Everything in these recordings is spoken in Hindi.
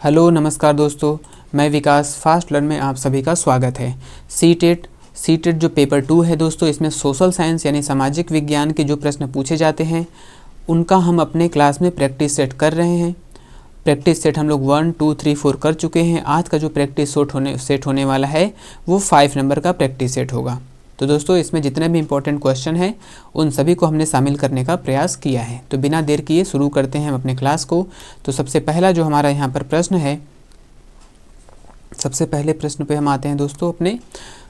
हेलो नमस्कार दोस्तों, मैं विकास फास्ट लर्न में आप सभी का स्वागत है। सी टेट जो पेपर 2 है दोस्तों, इसमें सोशल साइंस यानी सामाजिक विज्ञान के जो प्रश्न पूछे जाते हैं उनका हम अपने क्लास में प्रैक्टिस सेट कर रहे हैं। प्रैक्टिस सेट हम लोग 1, 2, 3, 4 कर चुके हैं। आज का जो प्रैक्टिस सेट होने वाला है वो 5 नंबर का प्रैक्टिस सेट होगा। तो दोस्तों, इसमें जितने भी इंपॉर्टेंट क्वेश्चन हैं उन सभी को हमने शामिल करने का प्रयास किया है। तो बिना देर किए शुरू करते हैं हम अपने क्लास को। तो सबसे पहला जो हमारा यहाँ पर प्रश्न है, सबसे पहले प्रश्न पे हम आते हैं दोस्तों। अपने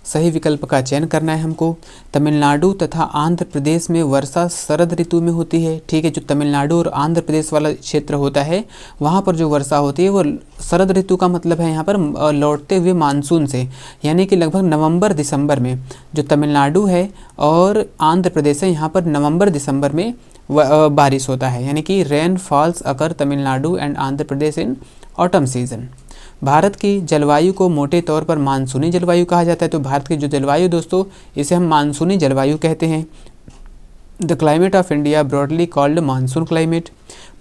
सही विकल्प का चयन करना है हमको। तमिलनाडु तथा आंध्र प्रदेश में वर्षा शरद ऋतु में होती है। ठीक है, जो तमिलनाडु और आंध्र प्रदेश वाला क्षेत्र होता है वहाँ पर जो वर्षा होती है वो शरद ऋतु का मतलब है यहाँ पर लौटते हुए मानसून से, यानी कि लगभग नवंबर दिसंबर में। जो तमिलनाडु है और आंध्र प्रदेश है यहाँ पर नवंबर दिसंबर में बारिश होता है, यानी कि rain false occur Tamil Nadu and Andhra Pradesh in autumn season. Bharat की जलवायु को मोटे तौर पर मानसूनी जलवायु कहा जाता है। तो भारत की जो जलवायु दोस्तों, इसे हम मानसूनी जलवायु कहते हैं। The climate of India broadly called monsoon climate.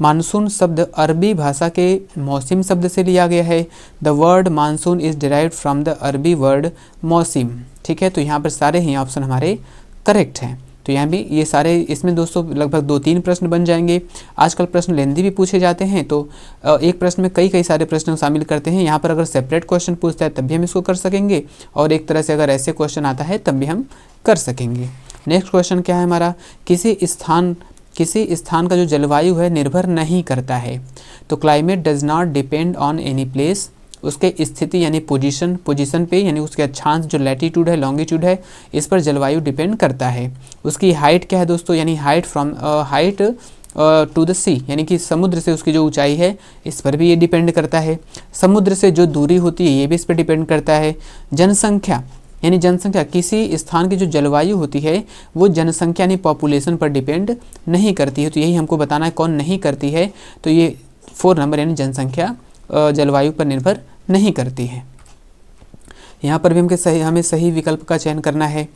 Monsoon शब्द अरबी भाषा के मौसम शब्द से लिया गया है। The word monsoon is derived from the अरबी वर्ड मौसम। ठीक है, तो यहाँ पर सारे ही ऑप्शन हमारे करेक्ट हैं। तो यहाँ भी ये सारे, इसमें दोस्तों लगभग 2-3 प्रश्न बन जाएंगे। आजकल प्रश्न लेंदी भी पूछे जाते हैं, तो एक प्रश्न में कई सारे प्रश्न शामिल करते हैं। यहाँ पर अगर सेपरेट क्वेश्चन पूछता है तब भी हम इसको कर सकेंगे, और एक तरह से अगर ऐसे क्वेश्चन आता है तब भी हम कर सकेंगे। नेक्स्ट क्वेश्चन क्या है हमारा, किसी स्थान का जो जलवायु है निर्भर नहीं करता है। तो climate does not depend on any place. उसके स्थिति यानी पोजीशन पे, यानी उसके अक्षांश जो लैटीट्यूड है, लॉन्गिट्यूड है, इस पर जलवायु डिपेंड करता है। उसकी हाइट क्या है दोस्तों, यानी हाइट टू द सी, यानी कि समुद्र से उसकी जो ऊंचाई है इस पर भी ये डिपेंड करता है। समुद्र से जो दूरी होती है ये भी इस पर डिपेंड करता है। जनसंख्या, यानी जनसंख्या, किसी स्थान की जो जलवायु होती है वो जनसंख्या यानी पॉपुलेशन पर डिपेंड नहीं करती है। तो यही हमको बताना है कौन नहीं करती है। तो ये 4 नंबर यानी जनसंख्या जलवायु पर निर्भर नहीं करती है। यहाँ पर भी हमें सही विकल्प का चयन करना है।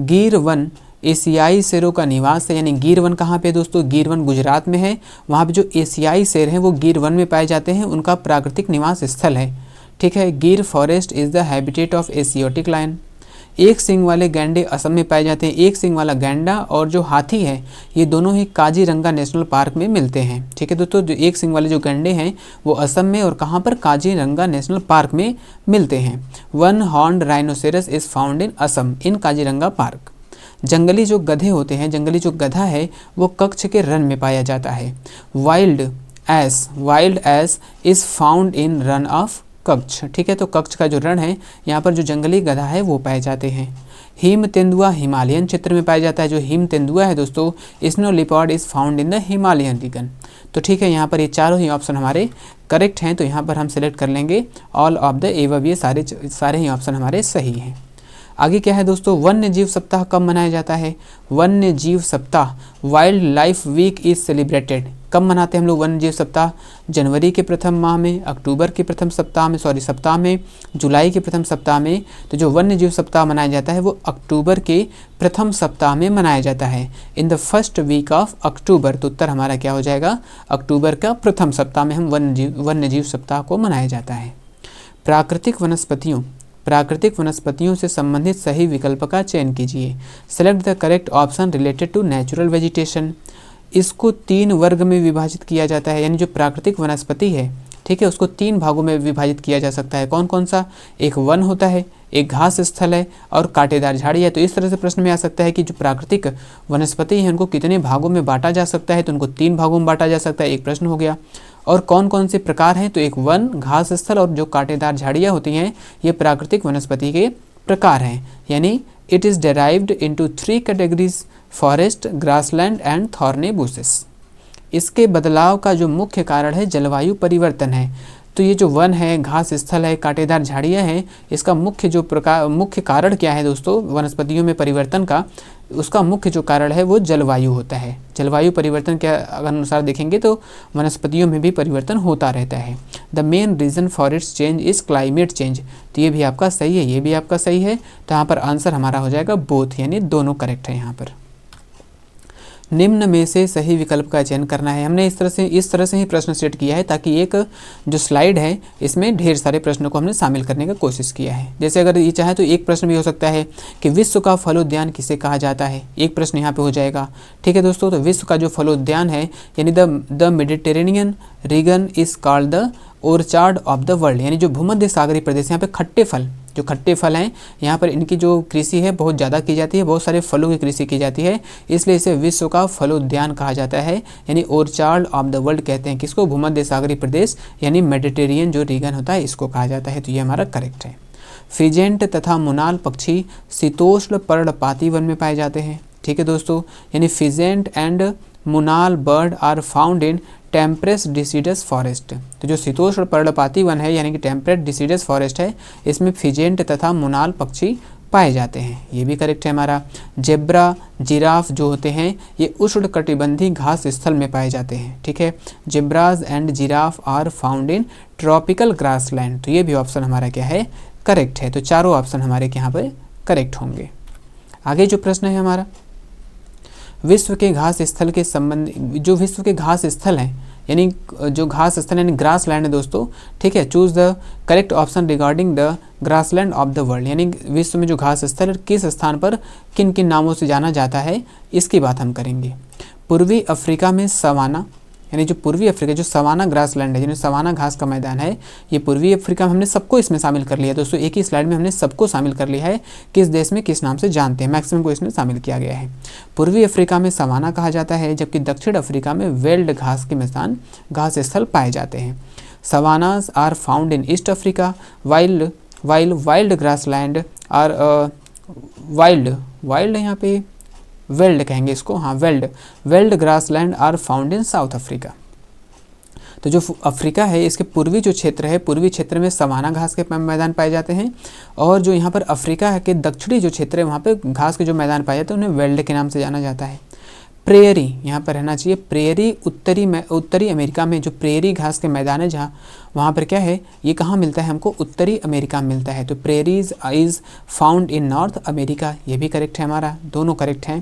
गिर वन एशियाई शेरों का निवास है, यानी गिर वन कहाँ पे दोस्तों, गिर वन गुजरात में है। वहाँ पे जो एशियाई शेर हैं वो गिर वन में पाए जाते हैं, उनका प्राकृतिक निवास स्थल है। ठीक है, Gir forest is the habitat of Asiatic lion. एक सींग वाले गैंडे असम में पाए जाते हैं। एक सींग वाला गैंडा और जो हाथी है ये दोनों ही काजीरंगा नेशनल पार्क में मिलते हैं। ठीक है दोस्तों, जो एक सींग वाले जो गैंडे हैं वो असम में और कहाँ पर, काजीरंगा नेशनल पार्क में मिलते हैं। One horned rhinoceros is found in Assam in Kaziranga park. जंगली जो गधे होते हैं, जंगली जो गधा है वो कच्छ के रन में पाया जाता है। Wild ass is found in run of Kutch. ठीक है, तो कच्छ का जो रण है यहाँ पर जो जंगली गधा है वो पाए जाते हैं। हिम तेंदुआ हिमालयन क्षेत्र में पाया जाता है। जो हिम तेंदुआ है दोस्तों, snow leopard is found in the Himalayan region. तो ठीक है, यहाँ पर ये चारों ही ऑप्शन हमारे करेक्ट हैं। तो यहाँ पर हम सेलेक्ट कर लेंगे ऑल ऑफ द एबव, ये सारे ही ऑप्शन हमारे सही हैं। आगे क्या है दोस्तों, वन्य जीव सप्ताह कब मनाया जाता है। वन्य जीव सप्ताह, wildlife week is celebrated. कब मनाते हैं हम लोग वन्य जीव सप्ताह, जनवरी के प्रथम माह में, अक्टूबर के प्रथम सप्ताह में, जुलाई के प्रथम सप्ताह में। तो जो वन्य जीव सप्ताह मनाया जाता है वो अक्टूबर के प्रथम सप्ताह में मनाया जाता है, in the first week of October. तो उत्तर हमारा क्या हो जाएगा, अक्टूबर का प्रथम सप्ताह में हम वन्य जीव सप्ताह को मनाया जाता है। प्राकृतिक वनस्पतियों से संबंधित सही विकल्प का चयन कीजिए। Select the correct option related to natural vegetation. इसको 3 वर्ग में विभाजित किया जाता है, यानी जो प्राकृतिक वनस्पति है, ठीक है, उसको 3 भागों में विभाजित किया जा सकता है। कौन कौन सा, एक वन होता है, एक घास स्थल है और कांटेदार झाड़ी है। तो इस तरह से प्रश्न में आ सकता है कि जो प्राकृतिक वनस्पति है उनको कितने भागों में बांटा जा सकता है। तो उनको 3 भागों में बांटा जा सकता है, एक प्रश्न हो गया। और कौन कौन से प्रकार हैं, तो एक वन, घास स्थल और जो कांटेदार झाड़ियाँ होती हैं ये प्राकृतिक वनस्पति के प्रकार हैं। यानी it is derived into 3 categories, forest, grassland and thorny bushes. इसके बदलाव का जो मुख्य कारण है जलवायु परिवर्तन है। तो ये जो वन है, घास स्थल है, कांटेदार झाड़ियाँ हैं, इसका मुख्य कारण क्या है दोस्तों, वनस्पतियों में परिवर्तन का, उसका मुख्य जो कारण है वो जलवायु होता है। जलवायु परिवर्तन के अनुसार देखेंगे तो वनस्पतियों में भी परिवर्तन होता रहता है। The main reason for its change is climate change. तो ये भी आपका सही है, ये भी आपका सही है। तो यहाँ पर आंसर हमारा हो जाएगा बोथ, यानी दोनों करेक्ट है यहाँ पर। निम्न में से सही विकल्प का चयन करना है। हमने इस तरह से ही प्रश्न सेट किया है ताकि एक जो स्लाइड है इसमें ढेर सारे प्रश्नों को हमने शामिल करने का कोशिश किया है। जैसे अगर ये चाहे तो एक प्रश्न भी हो सकता है कि विश्व का फलोद्यान किसे कहा जाता है, एक प्रश्न यहाँ पे हो जाएगा। ठीक है दोस्तों, तो विश्व का जो फलोद्यान है यानी the Mediterranean reason is called the orchard of the world, यानी जो भूमध्य सागरीय प्रदेश, यहाँ पे खट्टे फल हैं, यहाँ पर इनकी जो कृषि है बहुत ज़्यादा की जाती है, बहुत सारे फलों की कृषि की जाती है, इसलिए इसे विश्व का फलोद्यान कहा जाता है, यानी ऑर्चार्ड ऑफ द वर्ल्ड कहते हैं किसको, भूमध्य सागरीय प्रदेश यानी मेडिटेरियन जो रीजन होता है इसको कहा जाता है। तो ये हमारा करेक्ट है। फिजेंट तथा मुनाल पक्षी शीतोष्ण पर्णपाती वन में पाए जाते हैं। ठीक है दोस्तों, यानी pheasant and monal bird are found in temperate deciduous forest. तो जो शीतोष्ण पर्णपाती वन है यानी कि टेम्परेट डिसीडस फॉरेस्ट है, इसमें फिजेंट तथा मुनाल पक्षी पाए जाते हैं, ये भी करेक्ट है हमारा। जेब्रा जिराफ जो होते हैं ये उष्णकटिबंधीय घास स्थल में पाए जाते हैं। ठीक है, zebras and giraffe are found in tropical grassland. तो ये भी ऑप्शन हमारा क्या है, करेक्ट है। तो चारों ऑप्शन हमारे यहाँ पर करेक्ट होंगे। आगे जो प्रश्न है हमारा, विश्व के घास स्थल के संबंध, जो विश्व के घास स्थल हैं यानी जो घास स्थल यानी ग्रास लैंड है दोस्तों। ठीक है, choose the correct option regarding the grassland of the world, यानी विश्व में जो घास स्थल किस स्थान पर किन किन नामों से जाना जाता है इसकी बात हम करेंगे। पूर्वी अफ्रीका में सवाना, यानी जो पूर्वी अफ्रीका जो सवाना ग्रासलैंड है, यानी सवाना घास का मैदान है, ये पूर्वी अफ्रीका में हमने सबको इसमें शामिल कर लिया दोस्तों। एक ही स्लाइड में हमने सबको शामिल कर लिया है, किस देश में किस नाम से जानते हैं, मैक्सिमम को इसमें शामिल किया गया है। पूर्वी अफ्रीका में सवाना कहा जाता है, जबकि दक्षिण अफ्रीका में वेल्ड घास के मैदान घास स्थल पाए जाते हैं। Savannas are found in East Africa wild grassland are wild यहाँ पे वेल्ड कहेंगे इसको, हाँ veld grassland are found in South Africa. तो जो अफ्रीका है इसके पूर्वी जो क्षेत्र है, पूर्वी क्षेत्र में सवाना घास के मैदान पाए जाते हैं, और जो यहाँ पर अफ्रीका के दक्षिणी जो क्षेत्र है वहाँ पे घास के जो मैदान पाए जाते हैं उन्हें वेल्ड के नाम से जाना जाता है। प्रेयरी यहाँ पर रहना चाहिए, प्रेयरी उत्तरी अमेरिका में जो प्रेयरी घास के मैदान है जहाँ वहाँ पर क्या है, ये कहाँ मिलता है हमको, उत्तरी अमेरिका में मिलता है। तो prairies is found in north America, ये भी करेक्ट है हमारा, दोनों करेक्ट हैं।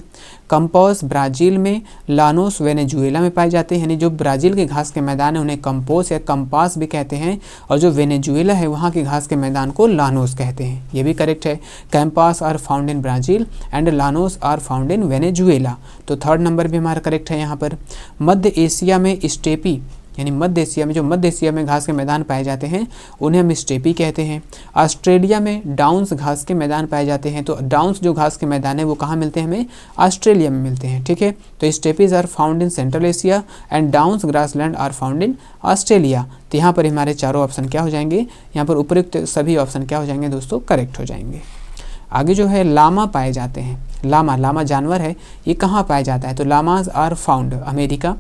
कंपोस ब्राज़ील में, लानोस वेनेजुएला में पाए जाते हैं, यानी जो ब्राज़ील के घास के मैदान है उन्हें कंपोस या कंपास भी कहते हैं, और जो वेनेजुएला है वहाँ के घास के मैदान को लानोस कहते हैं, ये भी करेक्ट है। Campos are found in Brazil and llanos are found in Venezuela. तो थर्ड नंबर भी हमारा करेक्ट है यहाँ पर। मध्य एशिया में स्टेपी, यानी मध्य एशिया में घास के मैदान पाए जाते हैं उन्हें हम स्टेपी कहते हैं। ऑस्ट्रेलिया में डाउन्स घास के मैदान पाए जाते हैं, तो डाउन्स जो घास के मैदान है वो कहाँ मिलते हैं, हमें ऑस्ट्रेलिया में मिलते हैं। ठीक है, तो steppes are found in Central Asia and downs grassland are found in Australia. तो यहाँ पर हमारे चारों ऑप्शन क्या हो जाएंगे, यहाँ पर उपयुक्त सभी ऑप्शन क्या हो जाएंगे दोस्तों, करेक्ट हो जाएंगे। आगे जो है लामा पाए जाते हैं, लामा जानवर है, ये कहाँ पाया जाता है, तो लामाज आर फाउंड अमेरिका,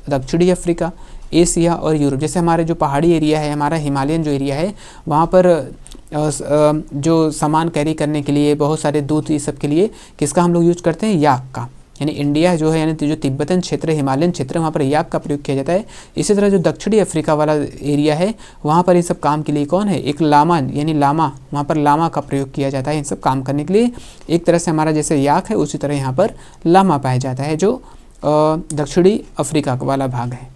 दक्षिणी अफ्रीका, एशिया और यूरोप। जैसे हमारे जो पहाड़ी एरिया है, हमारा हिमालयन जो एरिया है, वहाँ पर जो सामान कैरी करने के लिए बहुत सारे दूध इस सब के लिए किसका हम लोग यूज करते हैं, याक का। यानी इंडिया जो है यानी जो तिब्बतन क्षेत्र हिमालयन क्षेत्र वहाँ पर याक का प्रयोग किया जाता है। इसी तरह जो दक्षिणी अफ्रीका वाला एरिया है वहाँ पर इन सब काम के लिए कौन है, एक लामा, यानी लामा, वहाँ पर लामा का प्रयोग किया जाता है इन सब काम करने के लिए। एक तरह से हमारा जैसे याक है उसी तरह यहाँ पर लामा पाया जाता है जो दक्षिणी अफ्रीका वाला भाग है।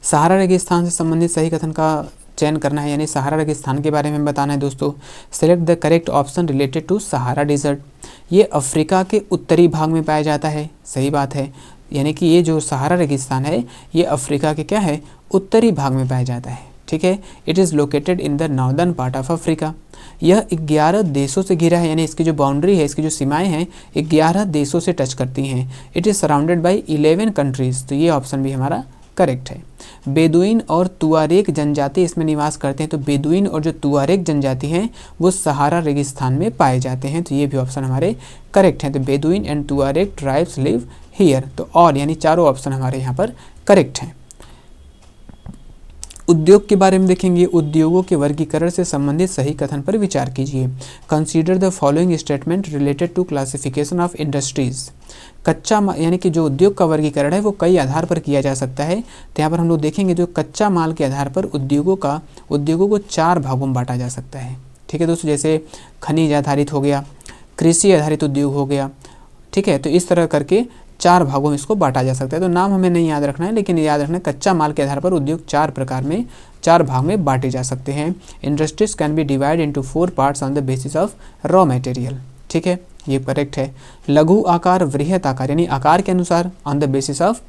सहारा रेगिस्तान से संबंधित सही कथन का चयन करना है, यानी सहारा रेगिस्तान के बारे में बताना है दोस्तों। Select the correct option related to Sahara desert. ये अफ्रीका के उत्तरी भाग में पाया जाता है, सही बात है, यानी कि ये जो सहारा रेगिस्तान है ये अफ्रीका के क्या है, उत्तरी भाग में पाया जाता है। ठीक है, it is located in the northern part of Africa. यह 11 देशों से घिरा है, यानी इसकी जो बाउंड्री है, इसकी जो सीमाएं हैं 11 देशों से टच करती हैं। It is surrounded by 11 countries. तो ये ऑप्शन भी हमारा करेक्ट है। बेदुइन और तुआरेग जनजाति इसमें निवास करते हैं, तो बेदुइन और जो तुआरेग जनजाति हैं वो सहारा रेगिस्तान में पाए जाते हैं, तो ये भी ऑप्शन हमारे करेक्ट हैं। तो Bedouin and Tuareg tribes live here, तो और यानी चारों ऑप्शन हमारे यहाँ पर करेक्ट हैं। उद्योग के बारे में देखेंगे, उद्योगों के वर्गीकरण से संबंधित सही कथन पर विचार कीजिए। Consider the following statement related to classification of industries. कच्चा माल, यानी कि जो उद्योग का वर्गीकरण है वो कई आधार पर किया जा सकता है, तो यहाँ पर हम लोग देखेंगे जो कच्चा माल के आधार पर उद्योगों को 4 भागों में बांटा जा सकता है। ठीक है दोस्तों, जैसे खनिज आधारित हो गया, कृषि आधारित उद्योग हो गया, ठीक है, तो इस तरह करके 4 भागों में इसको बांटा जा सकता है। तो नाम हमें नहीं याद रखना है, लेकिन याद रखना है कच्चा माल के आधार पर उद्योग 4 प्रकार में 4 भाग में बांटे जा सकते हैं। Industries can be divide into 4 parts on the basis of raw material. ठीक है, ये करेक्ट है। लघु आकार, वृहत आकार यानी आकार के अनुसार on the basis of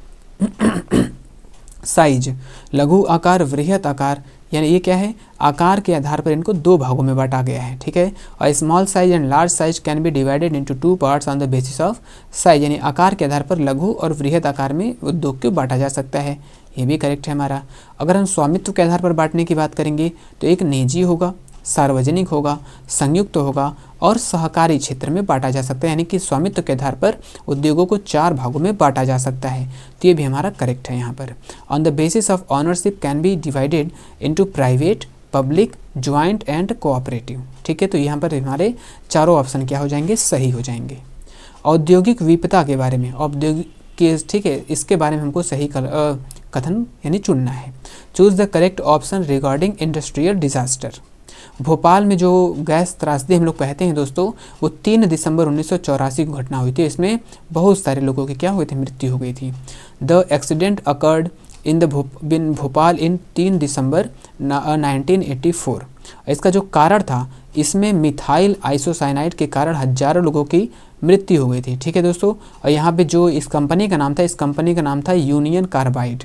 size. लघु आकार, वृहत आकार यानी ये क्या है, आकार के आधार पर इनको 2 भागों में बांटा गया है। ठीक है, और small size and large size can be divided into 2 parts on the basis of size यानी आकार के आधार पर लघु और वृहत आकार में उद्योग को बांटा जा सकता है। ये भी करेक्ट है हमारा। अगर हम स्वामित्व के आधार पर बांटने की बात करेंगे तो एक निजी होगा, सार्वजनिक होगा, संयुक्त होगा और सहकारी क्षेत्र में बांटा जा सकता है, यानी कि स्वामित्व के आधार पर उद्योगों को 4 भागों में बांटा जा सकता है। तो ये भी हमारा करेक्ट है यहाँ पर। On the basis of ownership can be divided into private, public, joint and cooperative. ठीक है, तो यहाँ पर हमारे चारों ऑप्शन क्या हो जाएंगे, सही हो जाएंगे। औद्योगिक विविधता के बारे में, औद्योगिक के, ठीक है, इसके बारे में हमको सही कथन यानी चुनना है। Choose the correct option regarding industrial disaster. Bhopal में जो गैस त्रासदी हम लोग कहते हैं दोस्तों, वो 3 दिसंबर 1984 की घटना हुई थी। इसमें बहुत सारे लोगों की क्या हुई थी, मृत्यु हो गई थी। The accident occurred in Bhopal in 3 December 1984। इसका जो कारण था, इसमें मिथाइल आइसोसाइनाइड के कारण हजारों लोगों की मृत्यु हो गई थी। ठीक है दोस्तों, और यहाँ पे जो इस कंपनी का नाम था, इस कंपनी का नाम था यूनियन कार्बाइड।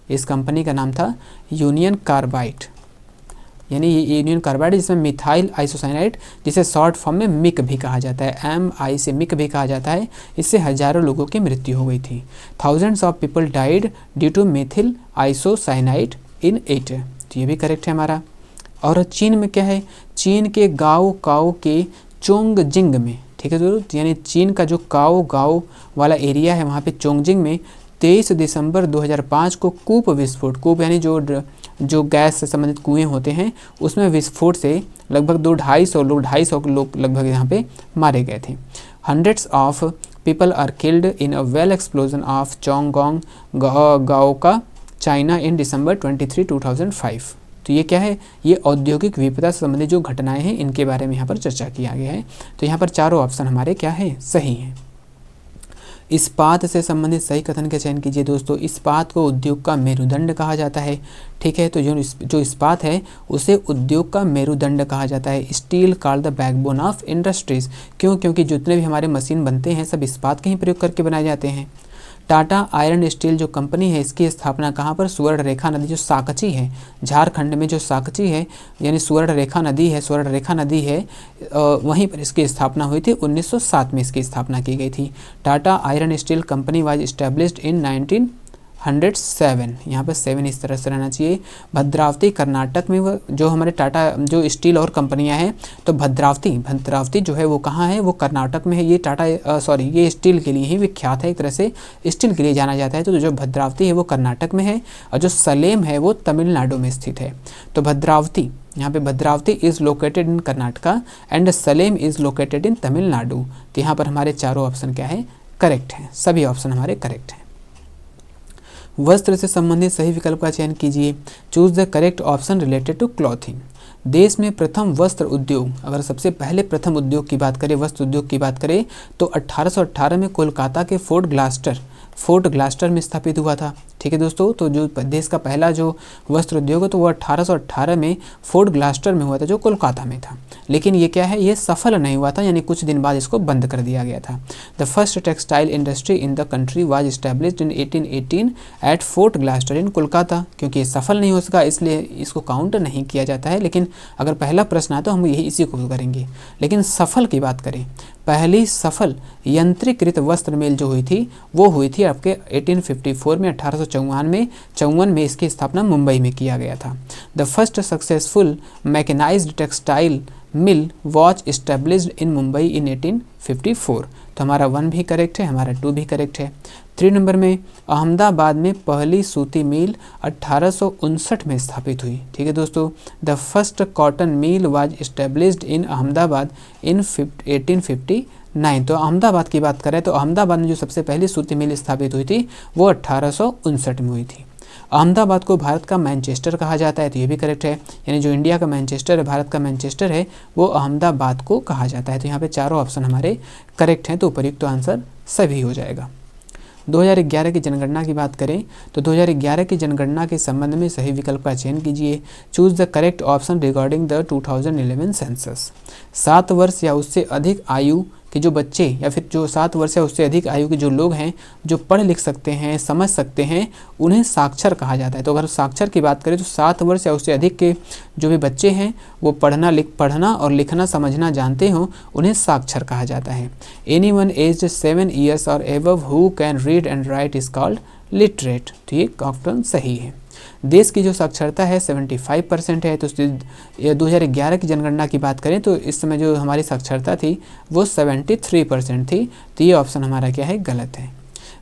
इस कंपनी का नाम था यूनियन कार्बाइड, यानी ये यूनियन कार्बाइड जिसमें मिथाइल आइसोसाइनाइड, जिसे शॉर्ट फॉर्म में मिक भी कहा जाता है, MI से मिक भी कहा जाता है, इससे हजारों लोगों की मृत्यु हो गई थी। Thousands of people died due to methyl isocyanide in it. तो ये भी करेक्ट है हमारा। और चीन में क्या है, चीन के गाओ काओ के चोंगजिंग में, ठीक है दोस्तों, यानी चीन का जो काओ गाओ वाला एरिया है, वहाँ पे चोंगजिंग में 23 दिसंबर 2005 को कूप विस्फोट, कूप यानी जो गैस से संबंधित कुएं होते हैं, उसमें विस्फोट से लगभग 250 लोग लगभग यहाँ पे मारे गए थे। Hundreds of people are killed in a well explosion of Chongqing Gaoqiao China in December 23, 2005। तो ये क्या है, ये औद्योगिक विपदा से संबंधित जो घटनाएं हैं, इनके बारे में यहाँ पर चर्चा किया गया है। तो यहाँ पर चारों ऑप्शन हमारे क्या है, सही हैं। इस्पात से संबंधित सही कथन का चयन कीजिए दोस्तों। इस्पात को उद्योग का मेरुदंड कहा जाता है। ठीक है, तो जो इस्पात है उसे उद्योग का मेरुदंड कहा जाता है। Steel called the backbone of industries. क्यों? क्योंकि जितने भी हमारे मशीन बनते हैं सब इस्पात के ही प्रयोग करके बनाए जाते हैं। टाटा आयरन स्टील जो कंपनी है, इसकी स्थापना कहाँ पर, स्वर्ण रेखा नदी जो साकची है, झारखंड में जो साकची है यानी स्वर्ण रेखा नदी है, वहीं पर इसकी स्थापना हुई थी। 1907 में इसकी स्थापना की गई थी। Tata iron steel company was established इन 1907। यहाँ पर 7 इस तरह से रहना चाहिए। भद्रावती कर्नाटक में जो हमारे टाटा जो स्टील और कंपनियां हैं, तो भद्रावती जो है वो कहाँ है, वो कर्नाटक में है। ये ये स्टील के लिए ही विख्यात है, एक तरह से स्टील के लिए जाना जाता है। तो जो भद्रावती है वो कर्नाटक में है और जो सलेम है वो तमिलनाडु में स्थित है। तो भद्रावती, यहाँ पे Bhadravati is located in Karnataka and Salem is located in Tamil Nadu. तो यहाँ पर हमारे चारों ऑप्शन क्या है, करेक्ट हैं। सभी ऑप्शन हमारे करेक्ट हैं। वस्त्र से संबंधित सही विकल्प का चयन कीजिए। Choose the correct option related to clothing. देश में प्रथम वस्त्र उद्योग, अगर सबसे पहले प्रथम उद्योग की बात करें, वस्त्र उद्योग की बात करें, तो 1818 में कोलकाता के फोर्ट ग्लास्टर में स्थापित हुआ था। ठीक है दोस्तों, तो जो देश का पहला जो वस्त्र उद्योग है तो वो 1818 में फोर्ट ग्लास्टर में हुआ था, जो कोलकाता में था। लेकिन ये क्या है, ये सफल नहीं हुआ था, यानी कुछ दिन बाद इसको बंद कर दिया गया था। The first textile industry in the country was established in 1818 at fort Gloster in Kolkata. क्योंकि ये सफल नहीं हो सका इसलिए इसको काउंट नहीं किया जाता है। लेकिन अगर पहला प्रश्न आए तो हम इसी को करेंगे। लेकिन सफल की बात करें, पहली सफल यंत्रीकृत वस्त्र मिल जो हुई थी वो हुई थी आपके 1854 में, 1854 में इसकी स्थापना मुंबई में किया गया था। The first successful mechanised textile mill was established in Mumbai in 1854। तो हमारा 1 भी करेक्ट है, हमारा 2 भी करेक्ट है। 3 नंबर में अहमदाबाद में पहली सूती मिल 1859 में स्थापित हुई। ठीक है दोस्तों, the first cotton mill was established in Ahmedabad in 1859। तो अहमदाबाद की बात करें तो अहमदाबाद में जो सबसे पहली सूती मिल स्थापित हुई थी वो 1859 में हुई थी। अहमदाबाद को भारत का मैनचेस्टर कहा जाता है। तो ये भी करेक्ट है, यानी जो इंडिया का मैनचेस्टर है, भारत का मैनचेस्टर है, वो अहमदाबाद को कहा जाता है। तो यहाँ पे चारों ऑप्शन हमारे करेक्ट हैं, तो उपयुक्त आंसर सभी हो जाएगा। 2011 की जनगणना की बात करें तो 2011 की जनगणना के संबंध में सही विकल्प का चयन कीजिए। Choose the correct option regarding the 2011 census. 7 वर्ष या उससे अधिक आयु के जो बच्चे या फिर जो 7 वर्ष या उससे अधिक आयु के जो लोग हैं जो पढ़ लिख सकते हैं, समझ सकते हैं, उन्हें साक्षर कहा जाता है। तो अगर साक्षर की बात करें तो 7 वर्ष या उससे अधिक के जो भी बच्चे हैं वो पढ़ना और लिखना समझना जानते हों, उन्हें साक्षर कहा जाता है। एनीवन एज्ड 7 years और above who can read and right is called literate. तो ये ऑप्शन सही है। देश की जो साक्षरता है 75% है। तो 2011 की जनगणना की बात करें तो इस समय जो हमारी साक्षरता थी वो 73% थी। तो ये ऑप्शन हमारा क्या है, गलत है।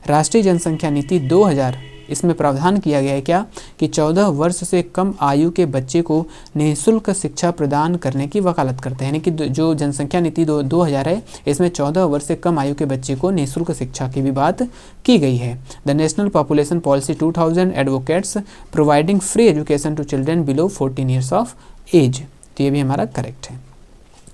राष्ट्रीय जनसंख्या नीति 2000 इसमें प्रावधान किया गया है क्या कि 14 वर्ष से कम आयु के बच्चे को निःशुल्क शिक्षा प्रदान करने की वकालत करते हैं। यानी कि जो जनसंख्या नीति 2000 है इसमें 14 वर्ष से कम आयु के बच्चे को निःशुल्क शिक्षा की भी बात की गई है। The national population policy 2000 advocates providing free education to children below 14 years of age. तो ये भी हमारा करेक्ट है।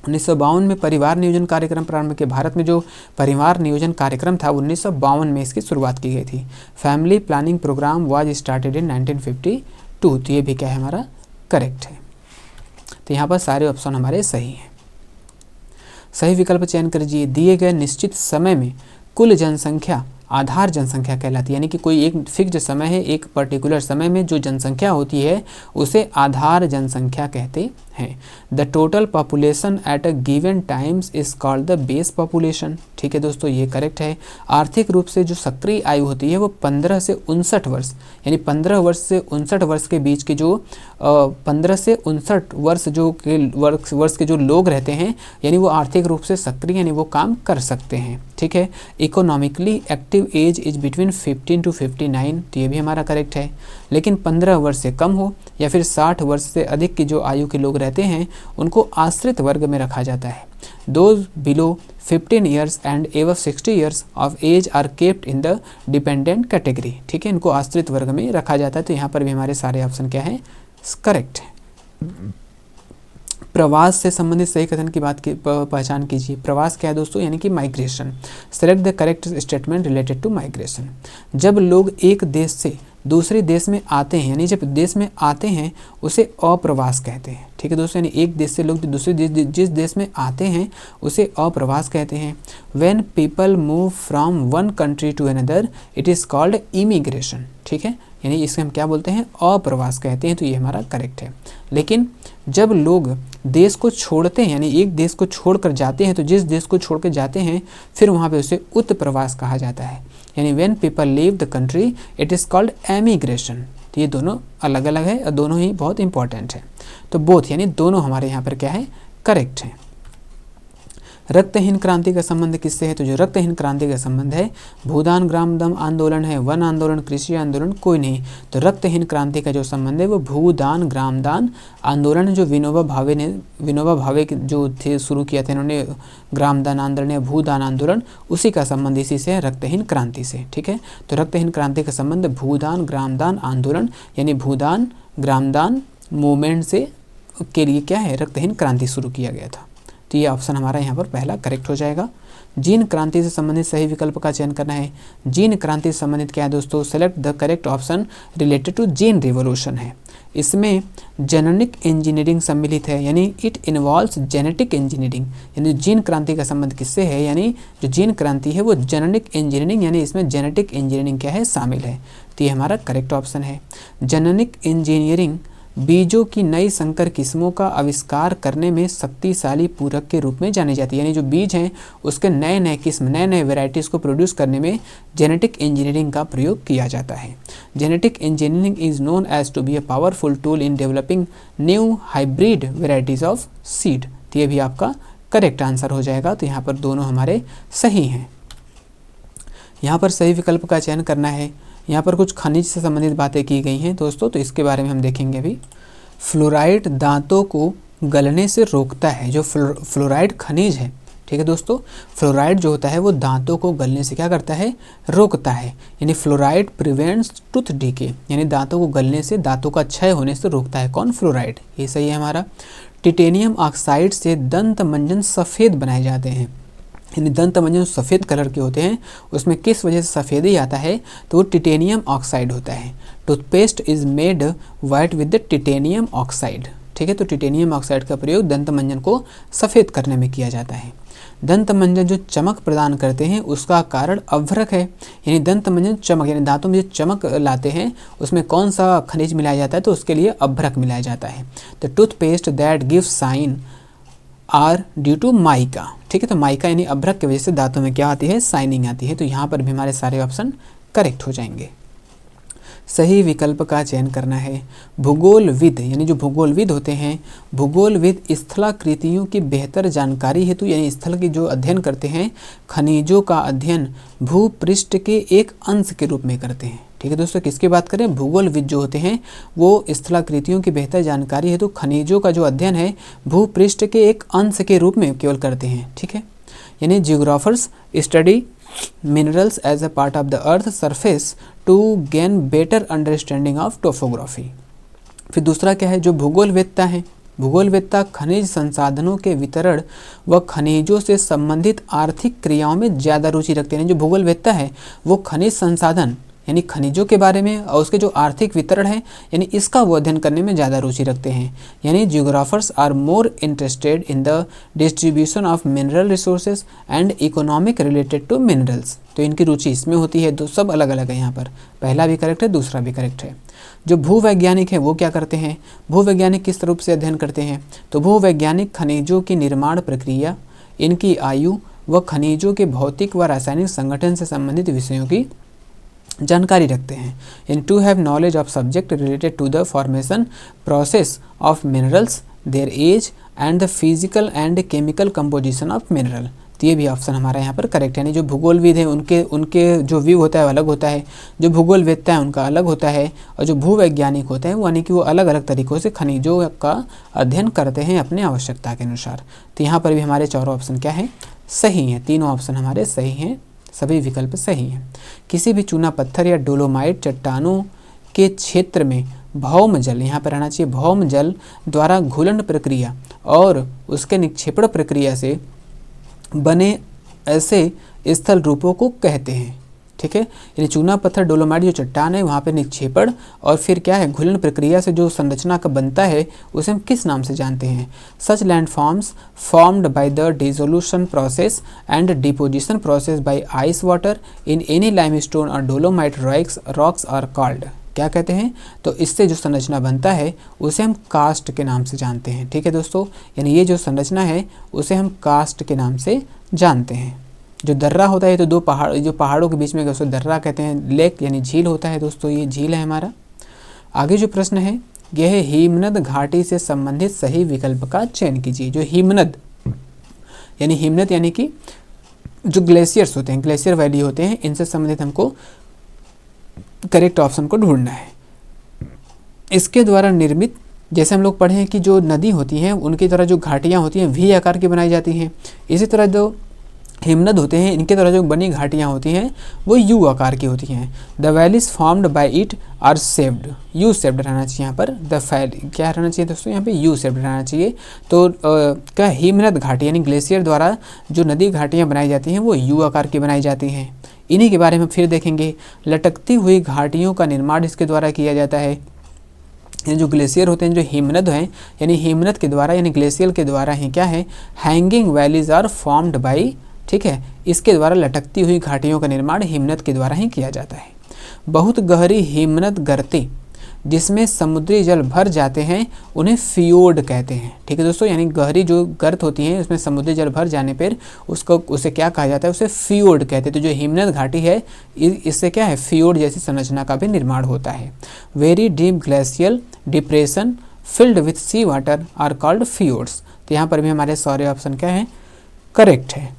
1952 में परिवार नियोजन कार्यक्रम प्रारंभ किया। भारत में जो परिवार नियोजन कार्यक्रम था 1952 में इसकी शुरुआत की गई थी। Family planning programme was started in 1952। तो ये भी क्या है, हमारा करेक्ट है। तो यहाँ पर सारे ऑप्शन हमारे सही हैं। सही विकल्प चयन कीजिए। दिए गए निश्चित समय में कुल जनसंख्या आधार जनसंख्या कहलाती है। यानी कि कोई एक फिक्स्ड समय है, एक पर्टिकुलर समय में जो जनसंख्या होती है उसे आधार जनसंख्या कहते हैं। The total population at a given times is called the base population. ठीक है दोस्तों, ये करेक्ट है। आर्थिक रूप से जो सक्रिय आयु होती है वो 15 से 59 वर्ष, यानी 15 वर्ष से 59 वर्ष के बीच के जो 15 से 59 वर्ष के जो लोग रहते हैं, यानी वो आर्थिक रूप से सक्रिय, यानी वो काम कर सकते हैं। ठीक है। Economically active age is between 15 to 59। तो ये भी हमारा करेक्ट है। लेकिन 15 वर्ष से कम हो या फिर 60 वर्ष से अधिक की जो आयु के लोग रहते हैं उनको आश्रित वर्ग में रखा जाता है। Those below 15 years and above 60 years of age are kept in the dependent category। ठीक है, इनको आश्रित वर्ग में रखा जाता है। तो यहाँ पर भी हमारे सारे ऑप्शन क्या है, करेक्ट है। प्रवास से संबंधित सही कथन की बात की पहचान कीजिए। प्रवास क्या है दोस्तों, यानी कि migration. Select the correct statement related to migration. जब लोग एक देश से दूसरे देश में आते हैं, यानी जब देश में आते हैं उसे अप्रवास कहते हैं। ठीक है दोस्तों, यानी एक देश से लोग दूसरे देश जिस देश में आते हैं उसे अप्रवास कहते हैं। When people move from one country to another it is called immigration. ठीक है, यानी इसे हम क्या बोलते हैं, अप्रवास कहते हैं। तो ये हमारा करेक्ट है। लेकिन जब लोग देश को छोड़ते हैं, यानी एक देश को छोड़कर जाते हैं, तो जिस देश को छोड़ कर जाते हैं फिर वहाँ पे उसे उत्प्रवास कहा जाता है। यानी when people leave the country it is called emigration. तो ये दोनों अलग अलग है और दोनों ही बहुत इंपॉर्टेंट है। तो बोथ यानी दोनों हमारे यहाँ पर क्या है, करेक्ट है। रक्तहीन क्रांति का संबंध किससे है, तो जो रक्तहीन क्रांति का संबंध है भूदान ग्रामदम आंदोलन है, वन आंदोलन, कृषि आंदोलन, कोई नहीं। तो रक्तहीन क्रांति का जो संबंध है वो भूदान ग्रामदान आंदोलन, जो विनोबा भावे जो थे शुरू किया था इन्होंने ग्रामदान आंदोलन या भूदान आंदोलन, उसी का संबंध इसी से है, रक्तहीन क्रांति से। ठीक है, तो रक्तहीन क्रांति का संबंध भूदान ग्रामदान आंदोलन यानी भूदान ग्रामदान मूवमेंट से के लिए क्या है, रक्तहीन क्रांति शुरू किया गया था। तो ये ऑप्शन हमारा यहाँ पर पहला करेक्ट हो जाएगा। जीन क्रांति से संबंधित सही विकल्प का चयन करना है। जीन क्रांति से संबंधित क्या है दोस्तों, select the correct option related to gene revolution है। इसमें जेनेटिक इंजीनियरिंग सम्मिलित है, यानी इट इन्वॉल्व्स जेनेटिक इंजीनियरिंग। यानी जीन क्रांति का संबंध किससे है, यानी जो जीन क्रांति है वो जेनेटिक इंजीनियरिंग, यानी इसमें जेनेटिक इंजीनियरिंग क्या है, शामिल है। तो ये हमारा करेक्ट ऑप्शन है। जेनेटिक इंजीनियरिंग बीजों की नई संकर किस्मों का आविष्कार करने में शक्तिशाली पूरक के रूप में जानी जाती है। यानी जो बीज हैं उसके नए नए किस्म, नए नए वेराइटीज़ को प्रोड्यूस करने में जेनेटिक इंजीनियरिंग का प्रयोग किया जाता है। Genetic engineering is known as to be a powerful tool in developing new hybrid varieties of seed. तो ये भी आपका करेक्ट आंसर हो जाएगा। तो यहाँ पर दोनों हमारे सही हैं। यहाँ पर सही विकल्प का चयन करना है। यहाँ पर कुछ खनिज से संबंधित बातें की गई हैं दोस्तों, तो इसके बारे में हम देखेंगे अभी। फ्लोराइड दांतों को गलने से रोकता है। जो फ्लोराइड खनिज है, ठीक है दोस्तों, फ्लोराइड जो होता है वो दांतों को गलने से क्या करता है, रोकता है। यानी फ्लोराइड प्रिवेंट्स टूथ डीके, यानी दांतों को गलने से, दांतों का क्षय होने से रोकता है। कौन, फ्लोराइड। ये सही है हमारा। टिटेनियम ऑक्साइड से दंत मंजन सफ़ेद बनाए जाते हैं। यानी दंत मंजन सफ़ेद कलर के होते हैं, उसमें किस वजह से सफ़ेदी आता है, तो वो टिटेनियम ऑक्साइड होता है। Toothpaste is made white with the titanium oxide, ठीक है। तो टिटेनियम ऑक्साइड का प्रयोग दंत मंजन को सफ़ेद करने में किया जाता है। दंत मंजन जो चमक प्रदान करते हैं उसका कारण अभ्रक है, यानी दंत मंजन चमक यानी दांतों में जो चमक लाते हैं उसमें कौन सा खनिज मिलाया जाता है, तो उसके लिए अभ्रक मिलाया जाता है। The toothpaste that gives shine are due to mica, ठीक है। तो माइका यानी अभ्रक की वजह से दांतों में क्या आती है, शाइनिंग आती है। तो यहाँ पर भी हमारे सारे ऑप्शन करेक्ट हो जाएंगे। सही विकल्प का चयन करना है। भूगोलविद यानी जो भूगोलविद होते हैं, भूगोलविद स्थलाकृतियों की बेहतर जानकारी हेतु यानी स्थल की जो अध्ययन करते हैं, खनिजों का अध्ययन भूपृष्ठ के एक अंश के रूप में करते हैं, ठीक है दोस्तों। किसकी बात करें, भूगोलविद जो होते हैं वो स्थलाकृतियों की बेहतर जानकारी हेतु खनिजों का जो अध्ययन है भूपृष्ठ के एक अंश के रूप में केवल करते हैं, ठीक है। यानी geographers study minerals as a part of the earth surface to gain better understanding of topography. फिर दूसरा क्या है, जो भूगोलवेत्ता है, भूगोलवेत्ता खनिज संसाधनों के वितरण व खनिजों से संबंधित आर्थिक क्रियाओं में ज़्यादा रुचि रखते हैं। जो भूगोलवेत्ता है वो खनिज संसाधन यानी खनिजों के बारे में और उसके जो आर्थिक वितरण है यानी इसका वो अध्ययन करने में ज़्यादा रुचि रखते हैं। यानी geographers are more interested in the distribution of mineral resources and economic related to minerals. तो इनकी रुचि इसमें होती है। दो सब अलग अलग है, यहाँ पर पहला भी करेक्ट है, दूसरा भी करेक्ट है। जो भूवैज्ञानिक है वो क्या करते हैं, भूवैज्ञानिक किस रूप से अध्ययन करते हैं, तो भूवैज्ञानिक खनिजों की निर्माण प्रक्रिया, इनकी आयु व खनिजों के भौतिक व रासायनिक संगठन से संबंधित विषयों की जानकारी रखते हैं। In to have knowledge of subject related to the formation process of minerals, their age and the physical and chemical composition of mineral. तो ये भी ऑप्शन हमारा यहाँ पर करेक्ट है। यानी जो भूगोलविद है उनके जो व्यू होता है अलग होता है, जो भूगोलवेत्ता है उनका अलग होता है, और जो भूवैज्ञानिक होते हैं वो यानी कि वो अलग अलग तरीक़ों से खनिजों का अध्ययन करते हैं अपने आवश्यकता के अनुसार। तो यहाँ पर भी हमारे चारों ऑप्शन क्या है, सही हैं। तीनों ऑप्शन हमारे सही हैं, सभी विकल्प सही हैं। किसी भी चूना पत्थर या डोलोमाइट चट्टानों के क्षेत्र में भौम जल, यहाँ पर रहना चाहिए भौम जल द्वारा घुलन प्रक्रिया और उसके निक्षेपण प्रक्रिया से बने ऐसे स्थल रूपों को कहते हैं, ठीक है। यानी चूना पत्थर डोलोमाइट जो चट्टान है वहाँ पे निक्षेपण और फिर क्या है घुलन प्रक्रिया से जो संरचना का बनता है उसे हम किस नाम से जानते हैं। Such land forms formed by the dissolution process and deposition process by ice water in any limestone और डोलोमाइट रॉक्स आर कॉल्ड, क्या कहते हैं, तो इससे जो संरचना बनता है उसे हम कास्ट के नाम से जानते हैं, ठीक है दोस्तों। यानी ये जो संरचना है उसे हम कास्ट के नाम से जानते हैं। जो दर्रा होता है तो दो पहाड़, जो पहाड़ों के बीच में उसको दर्रा कहते हैं, लेक यानी झील होता है दोस्तों, ये झील है हमारा। आगे जो प्रश्न है यह है हिमनद घाटी से संबंधित सही विकल्प का चयन कीजिए। जो हिमनद यानी कि जो ग्लेशियर्स होते हैं, ग्लेशियर वैली होते हैं, इनसे संबंधित हमको करेक्ट ऑप्शन को ढूंढना है। इसके द्वारा निर्मित, जैसे हम लोग पढ़े हैं कि जो नदी होती हैं उनकी तरह जो घाटियाँ होती हैं वी आकार की बनाई जाती हैं, इसी तरह जो हिमनद होते हैं इनके द्वारा जो बनी घाटियाँ होती हैं वो यू आकार की होती हैं। The valleys formed by it are shaped, U shaped रहना चाहिए यहाँ पर। द क्या रहना चाहिए दोस्तों, यहाँ पे यू शेप्ड रहना चाहिए। तो क्या हिमनद घाटी यानी ग्लेशियर द्वारा जो नदी घाटियाँ बनाई जाती हैं वो यू आकार की बनाई जाती हैं। इन्हीं के बारे में फिर देखेंगे। लटकती हुई घाटियों का निर्माण इसके द्वारा किया जाता है। ये जो ग्लेशियर होते हैं, जो हिमनद हैं, यानी हिमनद के द्वारा यानी ग्लेशियर के द्वारा ही क्या है, hanging valleys are formed by, ठीक है, इसके द्वारा लटकती हुई घाटियों का निर्माण हिमनद के द्वारा ही किया जाता है। बहुत गहरी हिमनद गर्तें जिसमें समुद्री जल भर जाते हैं उन्हें फियोर्ड कहते हैं, ठीक है दोस्तों। यानी गहरी जो गर्त होती है उसमें समुद्री जल भर जाने पर उसे क्या कहा जाता है, उसे फियोर्ड कहते हैं। तो जो हिमनद घाटी है इससे क्या है, फियोर्ड जैसी संरचना का भी निर्माण होता है। Very deep glacial depression filled with sea water are called fjords. तो यहाँ पर भी हमारे सारे ऑप्शन क्या है, करेक्ट है।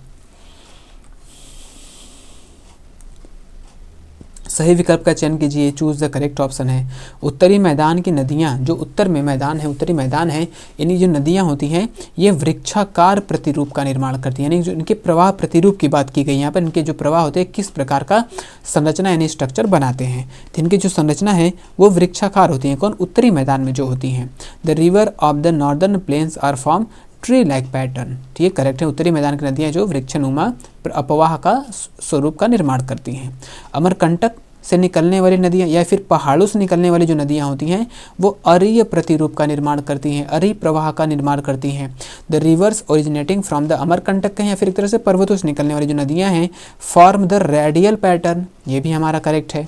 सही विकल्प का चयन कीजिए, चूज द करेक्ट ऑप्शन है। उत्तरी मैदान की नदियाँ, जो उत्तर में मैदान है, उत्तरी मैदान है, यानी जो नदियाँ होती हैं ये वृक्षाकार प्रतिरूप का निर्माण करती हैं। यानी जो इनके प्रवाह प्रतिरूप की बात की गई यहाँ पर, इनके जो प्रवाह होते हैं किस प्रकार का संरचना यानी स्ट्रक्चर बनाते हैं, तो इनकी जो संरचना है वो वृक्षाकार होती हैं। कौन, उत्तरी मैदान में जो होती हैं। The river of the northern plains are from tree like pattern. तो ये करेक्ट है। उत्तरी मैदान की नदियाँ जो वृक्षनुमा अपवाह का स्वरूप का निर्माण करती हैं। अमरकंटक से निकलने वाली नदियाँ या फिर पहाड़ों से निकलने वाली जो नदियाँ होती हैं वो अरीय प्रतिरूप का निर्माण करती हैं, अरीय प्रवाह का निर्माण करती हैं। The reverse originating from the Amarkantak कहें या फिर एक तरह से पर्वतों से निकलने वाली जो नदियाँ हैं फॉर्म द रेडियल पैटर्न, ये भी हमारा करेक्ट है।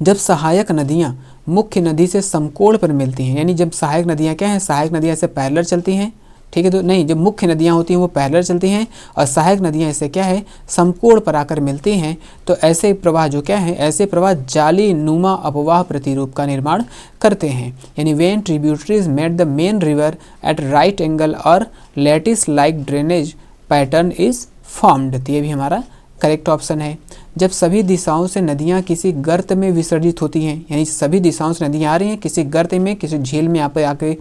जब सहायक नदियाँ मुख्य नदी से समकोण पर मिलती हैं, यानी जब सहायक नदियाँ क्या हैं, सहायक नदियाँ ऐसे पैरेलल चलती हैं, ठीक है, तो नहीं, जब मुख्य नदियाँ होती हैं वो पैरेलल चलती हैं और सहायक नदियाँ ऐसे क्या है, समकोण पर आकर मिलती हैं, तो ऐसे प्रवाह जो क्या है, ऐसे प्रवाह जाली नुमा अपवाह प्रतिरूप का निर्माण करते हैं। यानी when tributaries meet the main river at right angle और lattice like drainage pattern is formed, तो ये भी हमारा करेक्ट ऑप्शन है। जब सभी दिशाओं से नदियाँ किसी गर्त में विसर्जित होती हैं, यानी सभी दिशाओं से नदियाँ आ रही हैं, किसी गर्त में, किसी झील में आके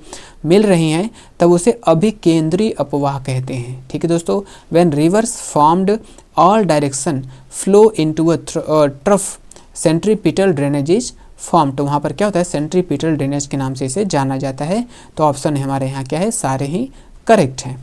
मिल रही हैं, तब उसे अभिकेंद्री अपवाह कहते हैं। ठीक है दोस्तों, when reverse formed all direction flow into a trough centripetal drainage is form, तो वहाँ पर क्या होता है, सेंट्रीपिटल ड्रेनेज के नाम से इसे जाना जाता है। तो ऑप्शन हमारे यहाँ क्या है, सारे ही करेक्ट हैं।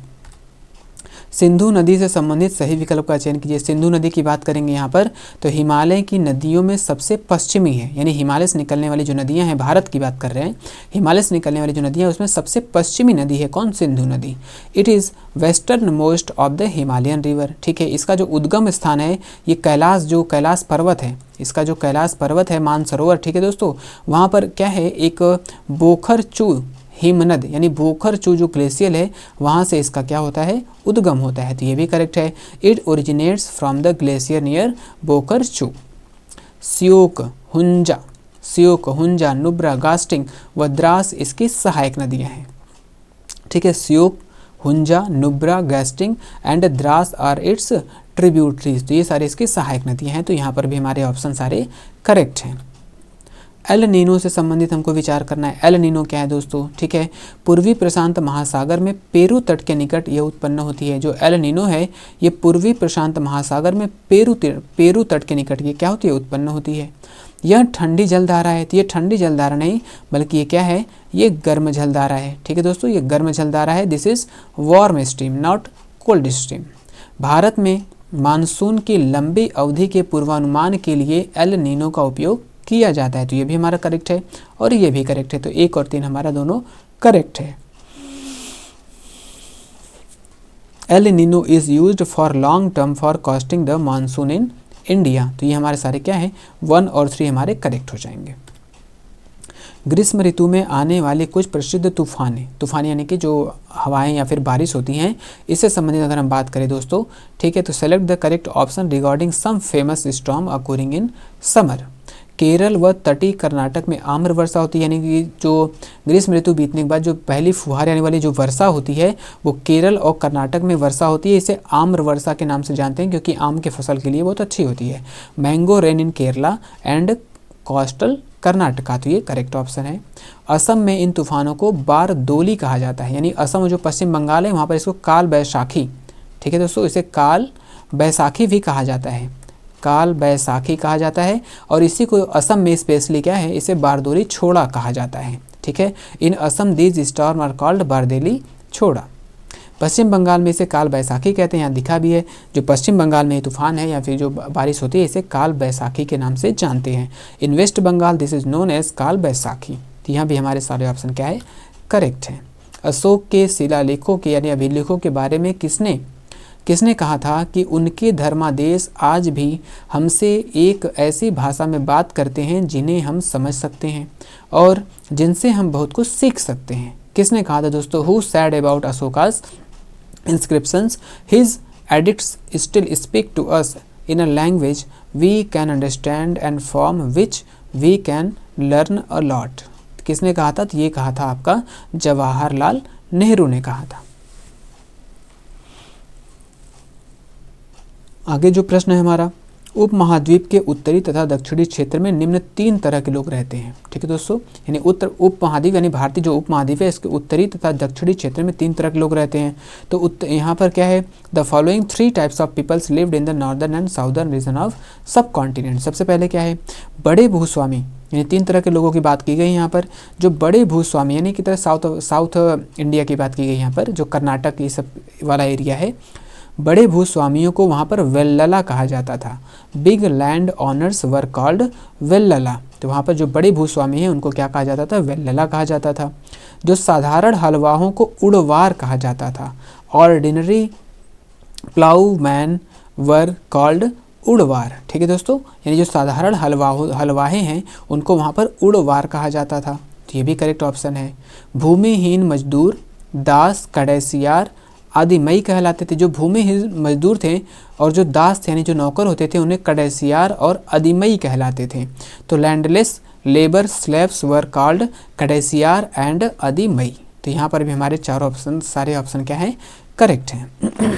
सिंधु नदी से संबंधित सही विकल्प का चयन कीजिए। सिंधु नदी की बात करेंगे यहाँ पर, तो हिमालय की नदियों में सबसे पश्चिमी है, यानी हिमालय से निकलने वाली जो नदियाँ हैं, भारत की बात कर रहे हैं, हिमालय से निकलने वाली जो नदियाँ हैं उसमें सबसे पश्चिमी नदी है कौन, सिंधु नदी। It is western most of the Himalayan river. ठीक है, इसका जो उद्गम स्थान है ये कैलाश पर्वत है, इसका जो कैलाश पर्वत है मानसरोवर, ठीक है दोस्तों, वहाँ पर क्या है, एक बोखरचू हिमनद यानी बोखरचू जो ग्लेशियर है वहाँ से इसका क्या होता है, उद्गम होता है, तो ये भी करेक्ट है। It originates from the glacier near Bokharchu. Shyok, Hunza, Nubra, Gasting व द्रास इसकी सहायक नदियाँ हैं। ठीक है, Shyok, Hunza, Nubra, Gasting and Dras are its tributaries, तो ये सारे इसकी सहायक नदियाँ हैं, तो यहाँ पर भी हमारे ऑप्शन सारे करेक्ट हैं। एल नीनो से संबंधित हमको विचार करना है। एल नीनो क्या है दोस्तों, ठीक है, पूर्वी प्रशांत महासागर में पेरू तट के निकट यह उत्पन्न होती है। जो एल नीनो है ये पूर्वी प्रशांत महासागर में पेरू तट के निकट ये क्या होती है, उत्पन्न होती है। यह ठंडी जलधारा है, तो ये ठंडी जलधारा नहीं बल्कि ये क्या है, ये गर्म जलधारा है। ठीक है दोस्तों, ये गर्म जलधारा है, this is warm stream not cold stream. Bharat में मानसून की लंबी अवधि के पूर्वानुमान के लिए एल नीनो का उपयोग किया जाता है, तो ये भी हमारा करेक्ट है और ये भी करेक्ट है, तो 1 और 3 हमारा दोनों करेक्ट है। El Nino is used for long term for costing the monsoon in India, तो ये हमारे सारे क्या है, 1 और 3 हमारे करेक्ट हो जाएंगे। ग्रीष्म ऋतु में आने वाले कुछ प्रसिद्ध तूफान यानी कि जो हवाएं या फिर बारिश होती हैं, इससे संबंधित अगर हम बात करें दोस्तों, ठीक है, तो select the correct option regarding some famous storm occurring in summer. Kerala व तटीय कर्नाटक में आम्र वर्षा होती है, यानी कि जो ग्रीष्म ऋतु बीतने के बाद जो पहली फुहार आने वाली जो वर्षा होती है वो केरल और कर्नाटक में वर्षा होती है। इसे आम्र वर्षा के नाम से जानते हैं क्योंकि आम के फसल के लिए बहुत अच्छी होती है। Mango rain in Kerala and coastal Karnataka, तो ये करेक्ट ऑप्शन है। असम में इन तूफानों को बारदोली कहा जाता है, यानी असम जो पश्चिम बंगाल है वहाँ पर इसको काल बैसाखी, ठीक है दोस्तों, इसे काल बैसाखी भी कहा जाता है, काल बैसाखी कहा जाता है। और इसी को असम में स्पेशली क्या है, इसे बारदोली छोड़ा कहा जाता है। ठीक है, in Assam these storm are called Bardoli Chhoda. Paschim Bengal में इसे काल बैसाखी कहते हैं, यहाँ दिखा भी है, जो पश्चिम बंगाल में तूफान है या फिर जो बारिश होती है इसे काल बैसाखी के नाम से जानते हैं। In west Bengal this is known as Kal Baisakhi, तो यहाँ भी हमारे सारे ऑप्शन क्या है, करेक्ट है। अशोक के शिलालेखों के यानी अभिलेखों के बारे में किसने कहा था कि उनके धर्मादेश आज भी हमसे एक ऐसी भाषा में बात करते हैं जिन्हें हम समझ सकते हैं और जिनसे हम बहुत कुछ सीख सकते हैं। किसने कहा था दोस्तों, who said about Ashoka's inscriptions, his edicts still speak to us in a language we can understand and from which we can learn a lot। किसने कहा था, तो ये कहा था आपका जवाहरलाल नेहरू ने कहा था। आगे जो प्रश्न है हमारा, उपमहाद्वीप के उत्तरी तथा दक्षिणी क्षेत्र में निम्न 3 तरह के लोग रहते हैं। ठीक है दोस्तों, यानी उपमहाद्वीप यानी भारतीय जो उपमहाद्वीप है इसके उत्तरी तथा दक्षिणी क्षेत्र में 3 तरह के लोग रहते हैं। तो यहाँ पर क्या है, the following 3 types of peoples lived in the northern and southern region of subcontinent. सबसे पहले क्या है, बड़े भूस्वामी यानी 3 तरह के लोगों की बात की गई यहाँ पर। जो बड़े भूस्वामी यानी की तरह साउथ इंडिया की बात की गई यहाँ पर, जो कर्नाटक ये सब वाला एरिया है, बड़े भूस्वामियों को वहाँ पर वेल्लला कहा जाता था। Big land owners were called Vellala. तो वहाँ पर जो बड़े भूस्वामी हैं उनको क्या कहा जाता था? वेल्लला कहा जाता था। जो साधारण हलवाहों को उड़वार कहा जाता था। Ordinary ploughman were called Uzhavar. ठीक है दोस्तों, यानी जो साधारण हलवाहे हैं उनको वहाँ पर उड़वार कहा जाता था। तो ये भी करेक्ट ऑप्शन है। भूमिहीन मजदूर दास, कड़ैसियार आदि मई कहलाते थे। जो भूमिहीन मजदूर थे और जो दास थे यानी जो नौकर होते थे उन्हें कड़ैसियार और अधिमई कहलाते थे। तो landless labour slaves were called Kadaisiyar and Adimai. तो यहाँ पर भी हमारे सारे ऑप्शन क्या हैं? करेक्ट हैं।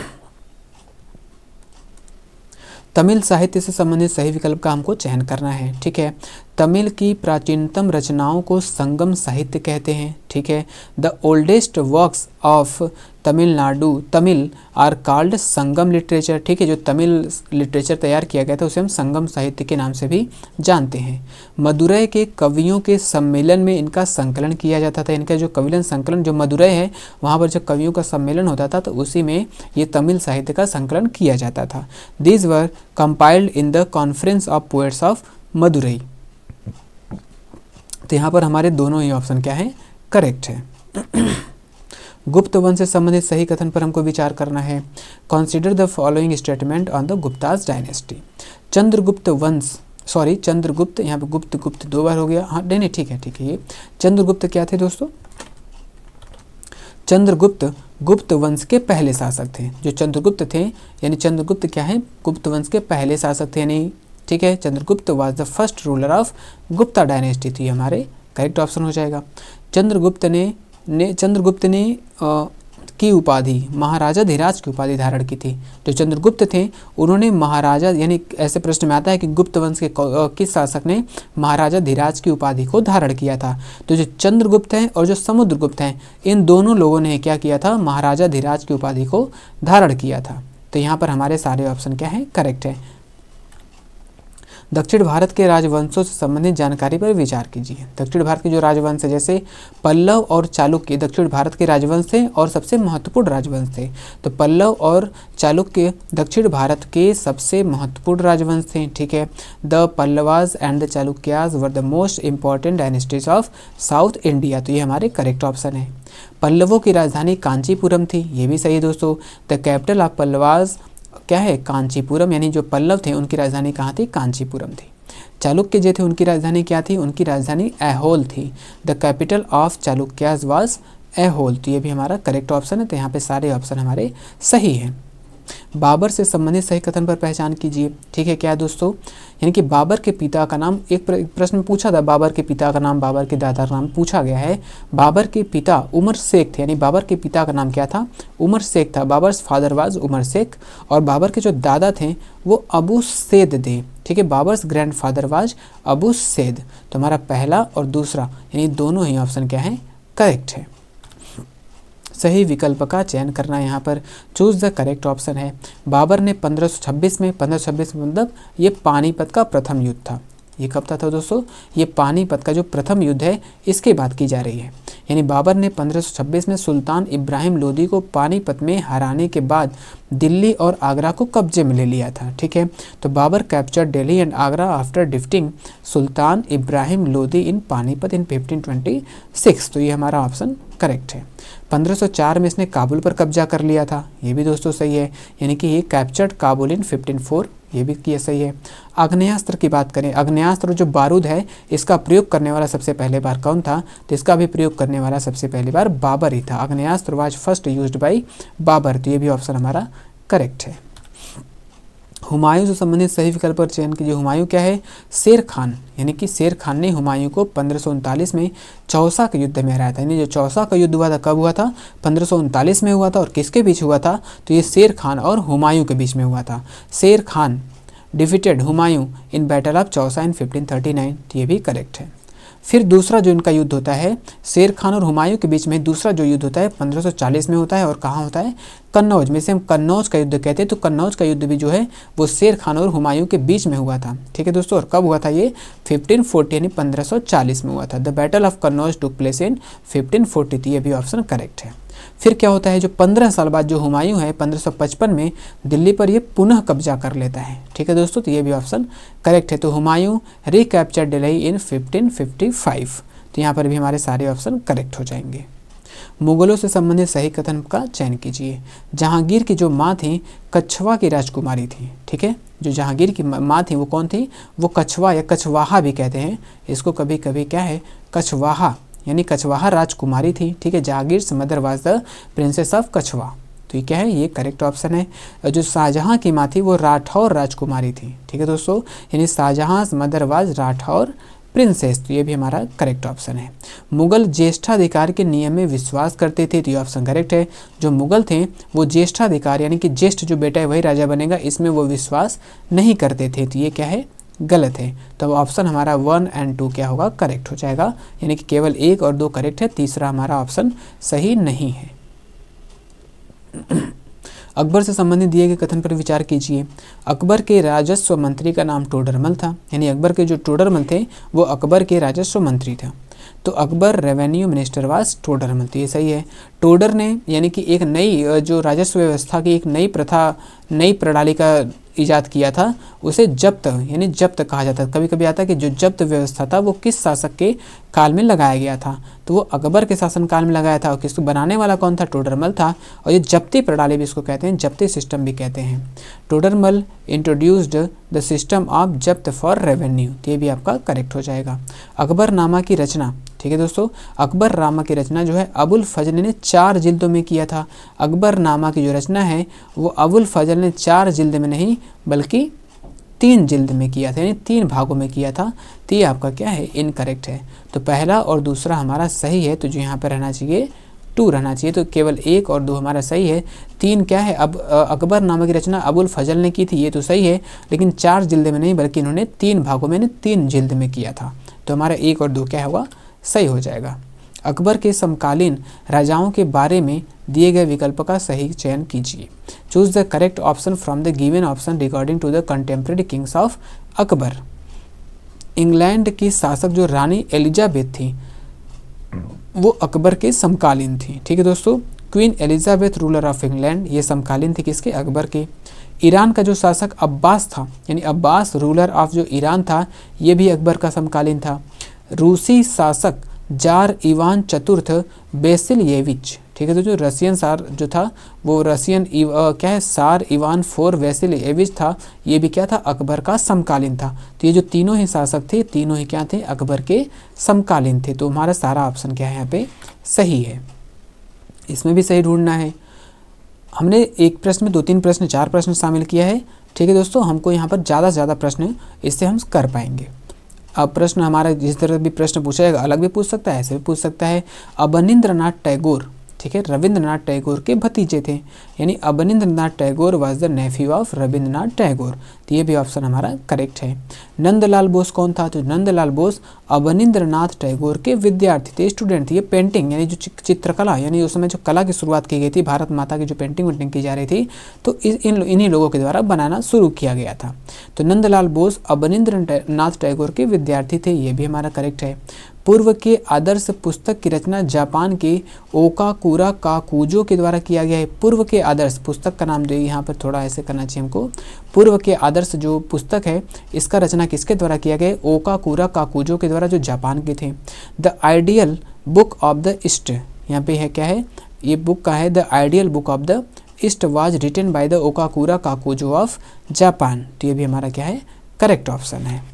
तमिल साहित्य से संबंधित सही विकल्प का हमको चयन करना है। ठीक है, तमिल की प्राचीनतम रचनाओं को संगम साहित्य कहते हैं। ठीक है, the oldest works of Tamil are called Sangam literature. ठीक है, जो तमिल लिटरेचर तैयार किया गया था उसे हम संगम साहित्य के नाम से भी जानते हैं। मदुरै के कवियों के सम्मेलन में इनका संकलन किया जाता था। इनका जो कविलन संकलन जो मदुरै है वहाँ पर जो कवियों का सम्मेलन होता था तो उसी में ये तमिल साहित्य का संकलन किया जाता था। These were compiled in the conference of poets of Madurai. तो यहाँ पर हमारे दोनों ही ऑप्शन क्या है? करेक्ट है। गुप्त वंश से संबंधित सही कथन पर हमको विचार करना है। Consider the following statement on the Guptas dynasty. Chandragupta वंश, सॉरी चंद्रगुप्त, यहाँ पे गुप्त 2 बार हो गया। हाँ नहीं ठीक है ये चंद्रगुप्त क्या थे दोस्तों? चंद्रगुप्त गुप्त वंश के पहले शासक थे। जो चंद्रगुप्त थे यानी चंद्रगुप्त क्या है? गुप्त वंश के पहले शासक थे यानी ठीक है। Chandragupta was the first ruler of Gupta dynasty. थी हमारे करेक्ट ऑप्शन हो जाएगा। चंद्रगुप्त ने की उपाधि महाराजा धीराज की उपाधि धारण की थी। जो चंद्रगुप्त थे उन्होंने महाराजा, यानी ऐसे प्रश्न में आता है कि गुप्त वंश के किस शासक ने महाराजा धीराज की उपाधि को धारण किया था? तो जो चंद्रगुप्त हैं और जो समुद्रगुप्त हैं इन दोनों लोगों ने क्या किया था? महाराजा धीराज की उपाधि को धारण किया था। तो यहाँ पर हमारे सारे ऑप्शन क्या हैं? करेक्ट है। दक्षिण भारत के राजवंशों से संबंधित जानकारी पर विचार कीजिए। दक्षिण भारत के जो राजवंश है जैसे पल्लव और चालुक्य दक्षिण भारत के राजवंश थे और सबसे महत्वपूर्ण राजवंश थे। तो पल्लव और चालुक्य दक्षिण भारत के सबसे महत्वपूर्ण राजवंश थे। ठीक है, the Pallavas and the Chalukyas were the most important dynasties of south India. तो ये हमारे करेक्ट ऑप्शन है। पल्लवों की राजधानी कांचीपुरम थी, ये भी सही है दोस्तों। द कैपिटल ऑफ पल्लवाज क्या है? कांचीपुरम, यानी जो पल्लव थे उनकी राजधानी कहाँ थी? कांचीपुरम थी। चालुक्य जो थे उनकी राजधानी क्या थी? उनकी राजधानी ऐहोल थी। The capital of Chalukyas was Aihole. तो ये भी हमारा करेक्ट ऑप्शन है। तो यहाँ पे सारे ऑप्शन हमारे सही हैं। बाबर से संबंधित सही कथन पर पहचान कीजिए। ठीक है, क्या दोस्तों? यानी कि बाबर के पिता का नाम, एक प्रश्न में पूछा था बाबर के पिता का नाम, बाबर के दादा का नाम पूछा गया है। बाबर के पिता उमर शेख थे, यानी बाबर के पिता का नाम क्या था? उमर शेख था। बाबर्स फादर वाज उमर शेख और बाबर के जो दादा थे वो अबू सैद थे। ठीक है, Babur's grandfather was Abu Said. तो हमारा पहला और दूसरा यानी दोनों ही ऑप्शन क्या है? करेक्ट है। सही विकल्प का चयन करना यहाँ पर चूज द करेक्ट ऑप्शन है। बाबर ने 1526 में मतलब ये पानीपत का प्रथम युद्ध था। ये कब था दोस्तों? ये पानीपत का जो प्रथम युद्ध है इसकी बात की जा रही है। यानी बाबर ने 1526 में सुल्तान इब्राहिम लोदी को पानीपत में हराने के बाद दिल्ली और आगरा को कब्जे में ले लिया था। ठीक है, तो Babur capture Delhi and Agra after defeating sultan Ibrahim Lodi in Panipat in 1526। तो ये हमारा ऑप्शन करेक्ट है। 1504 में इसने काबुल पर कब्जा कर लिया था, ये भी दोस्तों सही है। यानी कि ये कैप्चर्ड काबुल इन 1504, ये भी किया सही है। आग्नेयास्त्र की बात करें, आग्नेयास्त्र जो बारूद है इसका प्रयोग करने वाला सबसे पहले बार कौन था? तो इसका भी प्रयोग करने वाला सबसे पहली बार बाबर ही था। आग्नेयास्त्र was first used by Babur. तो ये भी ऑप्शन हमारा करेक्ट है। हुमायूं से संबंधित सही विकल्प पर चयन कीजिए। हुमायूं क्या है? शेर खान, यानी कि शेर खान ने हुमायूं को 1539 में चौसा के युद्ध में हराया था। यानी जो चौसा का युद्ध हुआ था कब हुआ था? 1539 में हुआ था। और किसके बीच हुआ था? तो ये शेर खान और हुमायूं के बीच में हुआ था। Sher Khan defeated Humayun in battle of Chausa in 1539। तो ये भी करेक्ट है। फिर दूसरा जो इनका युद्ध होता है शेर खान और हुमायूं के बीच में, दूसरा जो युद्ध होता है 1540 में होता है। और कहाँ होता है? कन्नौज में से हम कन्नौज का युद्ध कहते हैं, तो कन्नौज का युद्ध भी जो है वो शेर खान और हुमायूं के बीच में हुआ था। ठीक है दोस्तों, और कब हुआ था ये 1540 यानी 1540 में हुआ था। The battle of Kannauj took place in 1540, ये भी ऑप्शन करेक्ट है। फिर क्या होता है, जो 15 साल बाद जो हुमायूं है 1555 में दिल्ली पर ये पुनः कब्जा कर लेता है। ठीक है दोस्तों, तो ये भी ऑप्शन करेक्ट है। तो हुमायूं रिकैप्चर दिल्ली इन 1555, तो यहाँ पर भी हमारे सारे ऑप्शन करेक्ट हो जाएंगे। मुगलों से संबंधित सही कथन का चयन कीजिए। जहांगीर की जो माँ थी कछवा की राजकुमारी थी। ठीक है, जो जहांगीर की माँ थी वो कौन थी, वो कछवा या कछवाहा भी कहते हैं इसको, कभी कभी क्या है कछवाहा, यानी कछवाहा राजकुमारी थी। ठीक है, Jahangir mother was the princess of कछवा, तो ये क्या है, ये करेक्ट ऑप्शन है। जो शाहजहां की माँ थी वो राठौर राजकुमारी थी। ठीक है दोस्तों, यानी Shah Jahan mother was Rathore princess, तो ये भी हमारा करेक्ट ऑप्शन है। मुगल ज्येष्ठाधिकार के नियम में विश्वास करते थे, तो ये ऑप्शन करेक्ट है। जो मुगल थे वो ज्येष्ठाधिकार यानी कि ज्येष्ठ जो बेटा है वही राजा बनेगा, इसमें वो विश्वास नहीं करते थे, तो ये क्या है, गलत है। तो ऑप्शन हमारा 1 और 2 क्या होगा, करेक्ट हो जाएगा, यानी कि केवल 1 और 2 करेक्ट है, तीसरा हमारा ऑप्शन सही नहीं है। अकबर से संबंधित दिए गए कथन पर विचार कीजिए। अकबर के राजस्व मंत्री का नाम टोडरमल था, यानी अकबर के जो टोडरमल थे वो अकबर के राजस्व मंत्री थे, तो Akbar revenue minister was Todarmal, तो ये सही है। टोडर ने यानी कि एक नई जो राजस्व व्यवस्था की एक नई प्रथा, नई प्रणाली का इजाद किया था, उसे जब्त यानी जब्त कहा जाता है। कभी कभी आता है कि जो जब्त व्यवस्था था वो किस शासक के काल में लगाया गया था, तो वो अकबर के शासनकाल में लगाया था, और किसको बनाने वाला कौन था, टोडरमल था। और ये जब्ती प्रणाली भी इसको कहते हैं, जब्ती सिस्टम भी कहते हैं। Todarmal introduced the system of जब्त फॉर रेवेन्यू, ये भी आपका करेक्ट हो जाएगा। अकबरनामा की रचना, ठीक है दोस्तों, अकबरनामा की रचना जो है अबुल फजल ने 4 जिल्दों में किया था। अकबरनामा की जो रचना है वो अबुल फजल ने 4 जिल्द में नहीं बल्कि 3 जिल्द में किया था, यानी 3 भागों में किया था, तो ये आपका क्या है, इनकरेक्ट है। तो पहला और दूसरा हमारा सही है, तो जो यहाँ पर रहना चाहिए 2 रहना चाहिए, तो केवल 1 और 2 हमारा सही है। 3 क्या है, अब अकबरनामा की रचना अबुल फजल ने की थी, ये तो सही है, लेकिन 4 जिल्द में नहीं बल्कि इन्होंने 3 भागों में 3 जिल्द में किया था, तो हमारा 1 और 2 क्या होगा, सही हो जाएगा। अकबर के समकालीन राजाओं के बारे में दिए गए विकल्प का सही चयन कीजिए। Choose the correct option from the given option regarding to the contemporary kings of Akbar. England की शासक जो रानी एलिजाबेथ थी वो अकबर के समकालीन थी। ठीक है दोस्तों, queen Elizabeth ruler of England, ये समकालीन थी किसके, अकबर के। ईरान का जो शासक अब्बास था, यानी अब्बास रूलर ऑफ जो ईरान था, ये भी अकबर का समकालीन था। रूसी शासक जार इवान चतुर्थ बेसिलिएविच, ठीक है, तो जो रशियन सार जो था वो रशियन क्या है, सार इवान 4 वेसिलिएविच था, ये भी क्या था, अकबर का समकालीन था। तो ये जो तीनों ही शासक थे, तीनों ही क्या थे, अकबर के समकालीन थे, तो हमारा सारा ऑप्शन क्या है यहाँ पे सही है। इसमें भी सही ढूंढना है। हमने एक प्रश्न में 2-3 प्रश्न 4 प्रश्न शामिल किया है। ठीक है दोस्तों, हमको यहाँ पर ज़्यादा से ज़्यादा प्रश्न इससे हम कर पाएंगे। अब प्रश्न हमारा जिस तरह भी प्रश्न पूछा जाएगा, अलग भी पूछ सकता है, ऐसे भी पूछ सकता है। अवनींद्रनाथ टैगोर, ठीक है, रविंद्रनाथ टैगोर के भतीजे थे, यानी Abanindranath Tagore was the Neiphiu of Rabindranath Tagore, तो ये भी ऑप्शन हमारा करेक्ट है। नंदलाल बोस कौन था, तो नंदलाल बोस अवनींद्रनाथ टैगोर के विद्यार्थी थे, स्टूडेंट थे। ये पेंटिंग यानी जो चित्रकला, यानी उस समय जो कला की शुरुआत की गई थी, भारत माता की जो पेंटिंग वेंटिंग की जा रही थी, तो इन्हीं लोगों के द्वारा बनाना शुरू किया गया था। तो नंदलाल बोस अवनींद्रनाथ टैगोर के विद्यार्थी थे, ये भी हमारा करेक्ट है। पूर्व के आदर्श पुस्तक की रचना जापान के ओकाकुरा काकुजो के द्वारा किया गया है। पूर्व के आदर्श पुस्तक का नाम जो यहाँ पर थोड़ा ऐसे करना चाहिए हमको, पूर्व के आदर्श जो पुस्तक है इसका रचना किसके द्वारा किया गया है, ओकाकुरा काकुजो के द्वारा, जो जापान के थे। The ideal book of the East, यहाँ पे है क्या है, ये बुक का है the ideal book of the East was written by the Okakura Kakuzo of Japan, तो ये भी हमारा क्या है, करेक्ट ऑप्शन है।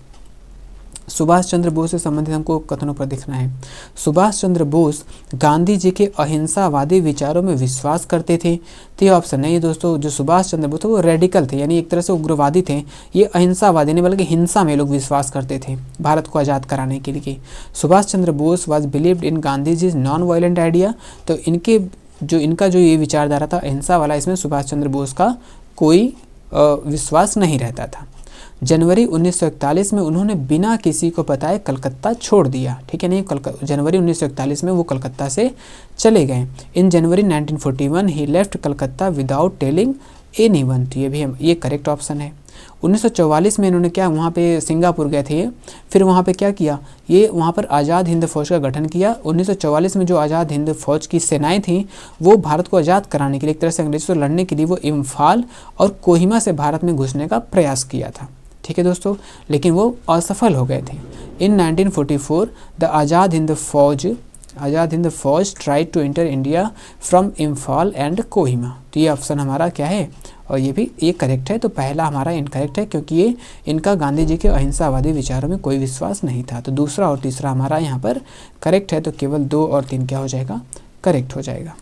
सुभाष चंद्र बोस से संबंधित हमको कथनों पर देखना है। सुभाष चंद्र बोस गांधी जी के अहिंसावादी विचारों में विश्वास करते थे, तो ये ऑप्शन नहीं है दोस्तों। जो सुभाष चंद्र बोस थे वो रेडिकल थे, यानी एक तरह से उग्रवादी थे। ये अहिंसावादी नहीं बल्कि हिंसा में लोग विश्वास करते थे भारत को आज़ाद कराने के लिए। Subhash Chandra Bose was believed in Gandhi ji non violent idea, तो इनका जो ये विचारधारा था अहिंसा वाला, इसमें सुभाष चंद्र बोस का कोई विश्वास नहीं रहता था। जनवरी 1941 में उन्होंने बिना किसी को बताए कलकत्ता छोड़ दिया, ठीक है, नहीं, जनवरी 1941 में वो कलकत्ता से चले गए। In January 1941 he left Calcutta without telling anyone, तो ये भी ये करेक्ट ऑप्शन है। 1944 में इन्होंने क्या वहाँ पे सिंगापुर गए थे, फिर वहाँ पे क्या किया, ये वहाँ पर आज़ाद हिंद फौज का गठन किया। 1944 में जो आज़ाद हिंद फौज की सेनाएं थीं वो भारत को आज़ाद कराने के लिए, एक तरह से अंग्रेज़ों से लड़ने के लिए वो इम्फाल और कोहिमा से भारत में घुसने का प्रयास किया था, ठीक है दोस्तों, लेकिन वो असफल हो गए थे। इन 1944 the Azad Hind Fauj tried to enter India from Imphal and Kohima, तो ये ऑप्शन हमारा क्या है, और ये भी ये करेक्ट है। तो पहला हमारा इनकरेक्ट है क्योंकि ये इनका गांधी जी के अहिंसावादी विचारों में कोई विश्वास नहीं था। तो दूसरा और तीसरा हमारा यहाँ पर करेक्ट है, तो केवल 2 और 3 क्या हो जाएगा, करेक्ट हो जाएगा।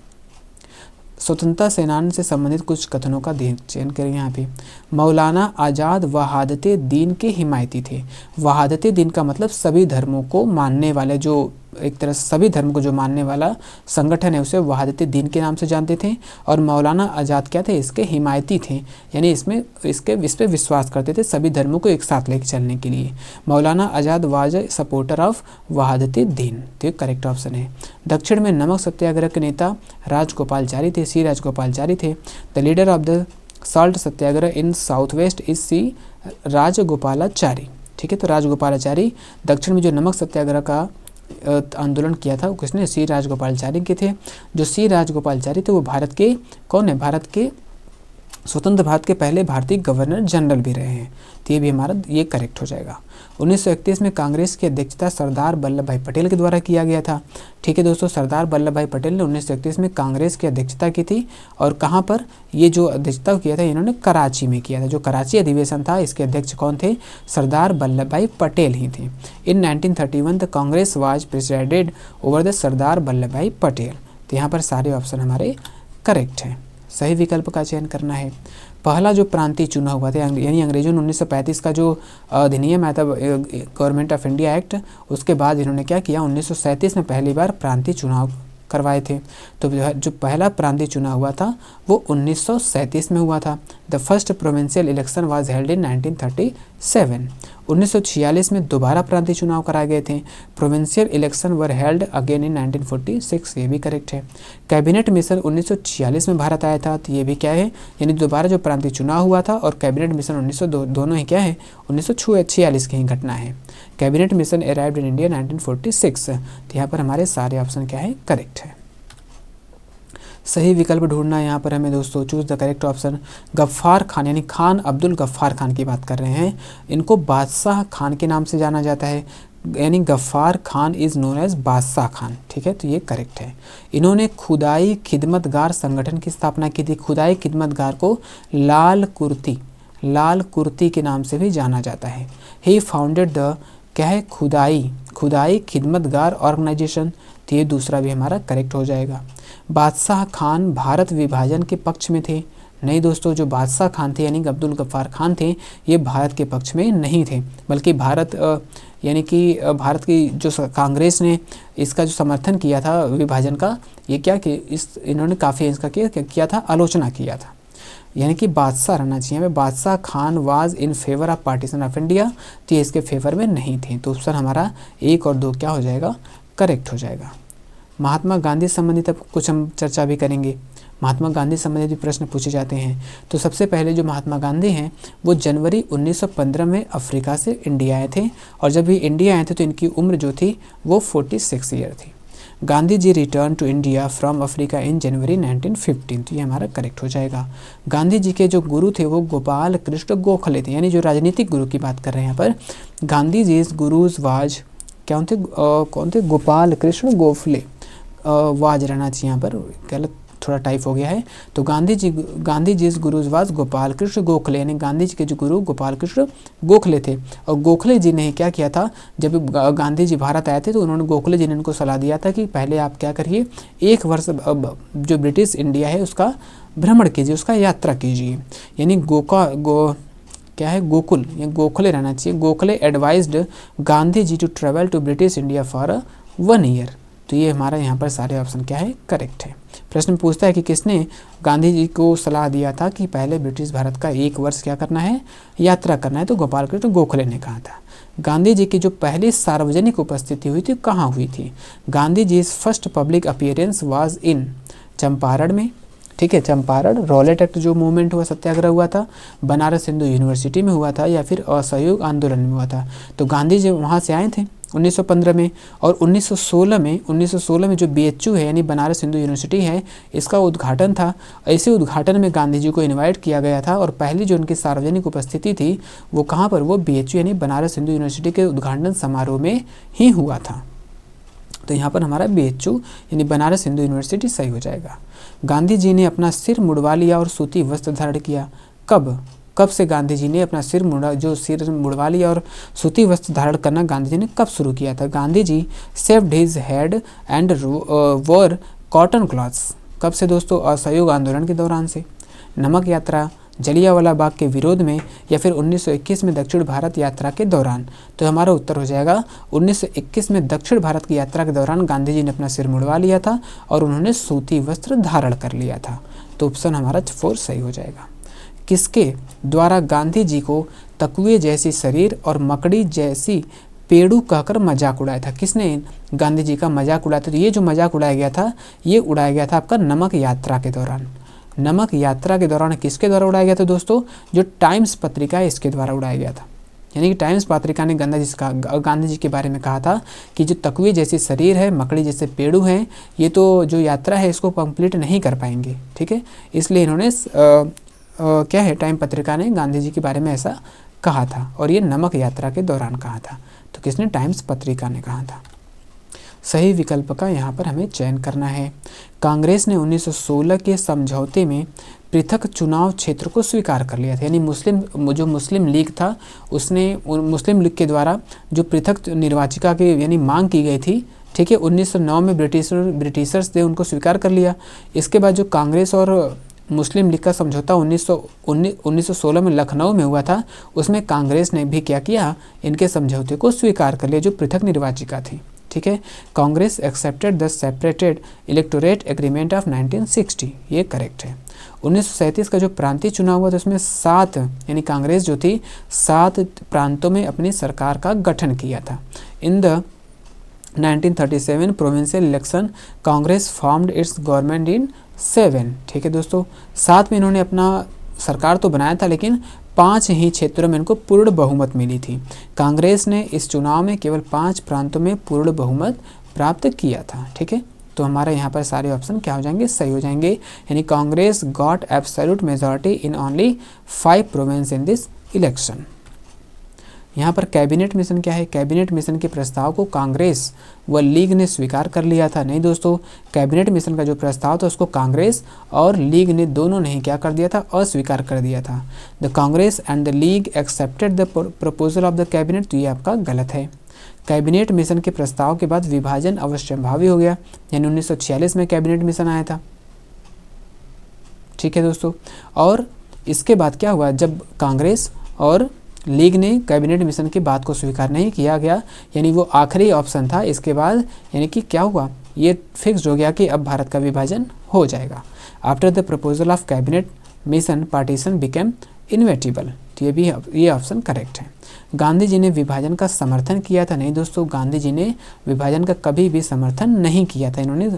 स्वतंत्रता सेनानी से संबंधित कुछ कथनों का चयन करें। यहाँ पे मौलाना आज़ाद वहादते दीन के हिमायती थे। वहादते दीन का मतलब सभी धर्मों को मानने वाले, जो एक तरह से सभी धर्म को जो मानने वाला संगठन है उसे वहादते दीन के नाम से जानते थे। और मौलाना आज़ाद क्या थे, इसके हिमायती थे, यानी इस पे विश्वास करते थे सभी धर्मों को एक साथ लेकर चलने के लिए। मौलाना आज़ाद वाज सपोर्टर ऑफ वहादते दीन, तो करेक्ट ऑप्शन है। दक्षिण में नमक सत्याग्रह के नेता राजगोपालचारी थे, सी राजगोपालचारी थे। The leader of the salt Satyagraha in south west is C Rajagopalachari, ठीक है। तो राजगोपालाचारी दक्षिण में जो नमक सत्याग्रह का आंदोलन किया था वो किसने, सी राजगोपालचारी के थे। जो सी राजगोपालचारी थे वो भारत के कौन है, भारत के स्वतंत्र भारत के पहले भारतीय गवर्नर जनरल भी रहे हैं, तो ये भी हमारा ये करेक्ट हो जाएगा। 1931 में कांग्रेस की अध्यक्षता सरदार वल्लभ भाई पटेल के द्वारा किया गया था, ठीक है दोस्तों। सरदार वल्लभ भाई पटेल ने 1931 में कांग्रेस की अध्यक्षता की थी, और कहाँ पर ये जो अध्यक्षता किया था इन्होंने कराची में किया था। जो कराची अधिवेशन था इसके अध्यक्ष कौन थे, सरदार वल्लभ भाई पटेल ही थे। In 1931 the Congress was presided over the Sardar Vallabh Bhai Patel, तो यहाँ पर सारे ऑप्शन हमारे करेक्ट हैं। सही विकल्प का चयन करना है। पहला जो प्रांतीय चुनाव हुआ था, यानी अंग्रेजों ने 1935 का जो अधिनियम आया था गवर्नमेंट ऑफ इंडिया एक्ट, उसके बाद इन्होंने क्या किया, 1937 में पहली बार प्रांतीय चुनाव करवाए थे। तो जो पहला प्रांतीय चुनाव हुआ था वो 1937 में हुआ था। The first provincial election was held in 1937। 1946 में दोबारा प्रांतीय चुनाव कराए गए थे। Provincial election were held again in 1946, ये भी करेक्ट है। कैबिनेट मिशन 1946 में भारत आया था, तो ये भी क्या है, यानी दोबारा जो प्रांतीय चुनाव हुआ था और कैबिनेट मिशन 1902 दोनों ही क्या है, 1946 की ही घटना है। Cabinet mission arrived in India 1946, तो यहाँ पर हमारे सारे ऑप्शन क्या है, करेक्ट है। सही विकल्प ढूंढना है यहाँ पर हमें दोस्तों, choose the correct option. Ghaffar Khan यानी खान अब्दुल गफ्फार खान की बात कर रहे हैं, इनको बादशाह खान के नाम से जाना जाता है, यानी Ghaffar Khan is known as Badshah Khan, ठीक है, तो ये करेक्ट है। इन्होंने खुदाई खिदमतगार संगठन की स्थापना की थी। खुदाई खिदमतगार को लाल कुर्ती के नाम से भी जाना जाता है। ही फाउंडेड द क्या है, खुदाई खिदमतगार ऑर्गेनाइजेशन, तो ये दूसरा भी हमारा करेक्ट हो जाएगा। बादशाह खान भारत विभाजन के पक्ष में थे, नहीं दोस्तों, जो बादशाह खान थे यानी अब्दुल गफ्फार खान थे ये भारत के पक्ष में नहीं थे, बल्कि भारत यानी कि भारत की जो कांग्रेस ने इसका जो समर्थन किया था विभाजन का, ये क्या कि इन्होंने काफ़ी इसका किया था, आलोचना किया था, यानी कि बादशाह रहना चाहिए हमें। बादशाह Khan was in favour of partition of India, तो ये इसके फेवर में नहीं थे, तो ऑप्शन हमारा 1 और 2 क्या हो जाएगा, करेक्ट हो जाएगा। महात्मा गांधी संबंधित अब कुछ हम चर्चा भी करेंगे। महात्मा गांधी संबंधित भी प्रश्न पूछे जाते हैं। तो सबसे पहले जो महात्मा गांधी हैं वो जनवरी 1915 में अफ्रीका से इंडिया आए थे, और जब ये इंडिया आए थे तो इनकी उम्र जो थी वो 46 ईयर थी। Gandhi ji return to India from Africa in January 1915, तो ये हमारा करेक्ट हो जाएगा। गांधी जी के जो गुरु थे वो गोपाल कृष्ण गोखले थे, यानी जो राजनीतिक गुरु की बात कर रहे हैं यहाँ पर। गांधी जी गुरुज वाज क्या थे, कौन थे, गोपाल कृष्ण गोखले, वाज रहना चाहिए यहाँ पर, गलत थोड़ा टाइप हो गया है। तो गांधी जी गुरुज वाज गोपाल कृष्ण गोखले, यानी गांधी जी के जो गुरु गोपाल कृष्ण गोखले थे। और गोखले जी ने क्या किया था, जब गांधी जी भारत आए थे तो उन्होंने गोखले जी ने उनको सलाह दिया था कि पहले आप क्या करिए, 1 वर्ष जो ब्रिटिश इंडिया है उसका भ्रमण कीजिए, उसका यात्रा कीजिए, यानी क्या है, गोकुल या गोखले रहना चाहिए। Gokhale advised Gandhi ji to travel to British India for 1 year, तो ये हमारा यहाँ पर सारे ऑप्शन क्या है, करेक्ट है। प्रश्न पूछता है कि किसने गांधी जी को सलाह दिया था कि पहले ब्रिटिश भारत का 1 वर्ष क्या करना है, यात्रा करना है, तो गोपाल कृष्ण गोखले ने कहा था। गांधी जी की जो पहली सार्वजनिक उपस्थिति हुई थी कहाँ हुई थी? Gandhi ji first public appearance was in Champaran में, ठीक है, चंपारण। रॉलेट एक्ट जो मूवमेंट हुआ, सत्याग्रह हुआ था, बनारस हिंदू यूनिवर्सिटी में हुआ था, या फिर असहयोग आंदोलन में हुआ था। तो गांधी जी वहाँ से आए थे 1915 में, और 1916 में जो BHU है यानी बनारस हिंदू यूनिवर्सिटी है, इसका उद्घाटन था। ऐसे उद्घाटन में गांधी जी को इनवाइट किया गया था, और पहली जो उनकी सार्वजनिक उपस्थिति थी वो कहाँ पर, वो BHU यानी बनारस हिंदू यूनिवर्सिटी के उद्घाटन समारोह में ही हुआ था। तो यहाँ पर हमारा BHU यानी बनारस हिंदू यूनिवर्सिटी सही हो जाएगा। गांधी जी ने अपना सिर मुड़वा लिया और सूती वस्त्र धारण किया, कब से गांधी जी ने अपना सिर मुड़वा लिया और सूती वस्त्र धारण करना गांधी जी ने कब शुरू किया था? Gandhi ji shaved his head and वोर कॉटन क्लॉथ्स, कब से दोस्तों? असहयोग आंदोलन के दौरान से। नमक यात्रा, जलियांवाला बाग के विरोध में, या फिर 1921 में दक्षिण भारत यात्रा के दौरान? तो हमारा उत्तर हो जाएगा 1921 में दक्षिण भारत की यात्रा के दौरान गांधी जी ने अपना सिर मुड़वा लिया था और उन्होंने सूती वस्त्र धारण कर लिया था। तो ऑप्शन हमारा 4 सही हो जाएगा। किसके द्वारा गांधी जी को तकुए जैसी शरीर और मकड़ी जैसी पेड़ू कहकर मजाक उड़ाया था? किसने गांधी जी का मजाक उड़ाया था? तो ये जो मजाक उड़ाया गया था, ये उड़ाया गया था आपका नमक यात्रा के दौरान। नमक यात्रा के दौरान किसके द्वारा उड़ाया गया था दोस्तों? जो टाइम्स पत्रिका है इसके द्वारा उड़ाया गया था। यानी कि टाइम्स पत्रिका ने गांधी जी के बारे में कहा था कि जो तकुए जैसी शरीर है, मकड़ी जैसे पेड़ू हैं, ये तो जो यात्रा है इसको कंप्लीट नहीं कर पाएंगे, ठीक है। इसलिए इन्होंने क्या है, टाइम पत्रिका ने गांधी जी के बारे में ऐसा कहा था, और ये नमक यात्रा के दौरान कहा था। तो किसने? टाइम्स पत्रिका ने कहा था। सही विकल्प का यहाँ पर हमें चयन करना है। कांग्रेस ने 1916 के समझौते में पृथक चुनाव क्षेत्र को स्वीकार कर लिया था। यानी मुस्लिम लीग था, उसने मुस्लिम लीग के द्वारा जो पृथक निर्वाचिका की यानी मांग की गई थी, ठीक है, 1909 में ब्रिटिशर्स ने उनको स्वीकार कर लिया। इसके बाद जो कांग्रेस और मुस्लिम लीग का समझौता 1916 में लखनऊ में हुआ था, उसमें कांग्रेस ने भी क्या किया, इनके समझौते को स्वीकार कर लिया जो पृथक निर्वाचिका थी, ठीक है। Congress accepted the separated electorate agreement of 1960, ये करेक्ट है। 1937 का जो प्रांतीय चुनाव हुआ था उसमें 7 यानी कांग्रेस जो थी 7 प्रांतों में अपनी सरकार का गठन किया था। In the 1937 provincial election Congress formed it's government in 7, ठीक है दोस्तों। 7 में इन्होंने अपना सरकार तो बनाया था, लेकिन 5 ही क्षेत्रों में इनको पूर्ण बहुमत मिली थी। कांग्रेस ने इस चुनाव में केवल 5 प्रांतों में पूर्ण बहुमत प्राप्त किया था, ठीक है। तो हमारे यहाँ पर सारे ऑप्शन क्या हो जाएंगे, सही हो जाएंगे। यानी Congress got absolute majority in only 5 province in this election. यहाँ पर कैबिनेट मिशन क्या है? कैबिनेट मिशन के प्रस्ताव को कांग्रेस व लीग ने स्वीकार कर लिया था। नहीं दोस्तों, कैबिनेट मिशन का जो प्रस्ताव था उसको कांग्रेस और लीग ने दोनों ने क्या कर दिया था, अस्वीकार कर दिया था। The Congress and the league accepted the proposal of the cabinet, तो ये आपका गलत है। कैबिनेट मिशन के प्रस्ताव के बाद विभाजन अवश्यंभावी हो गया, यानी 1946 में कैबिनेट मिशन आया था, ठीक है दोस्तों। और इसके बाद क्या हुआ, जब कांग्रेस और लीग ने कैबिनेट मिशन की बात को स्वीकार नहीं किया गया, यानी वो आखिरी ऑप्शन था, इसके बाद यानी कि क्या हुआ, ये फिक्स्ड हो गया कि अब भारत का विभाजन हो जाएगा। After the proposal of cabinet mission partition became inevitable, तो ये ऑप्शन करेक्ट है। गांधी जी ने विभाजन का समर्थन किया था? नहीं दोस्तों, गांधी जी ने विभाजन का कभी भी समर्थन नहीं किया था, इन्होंने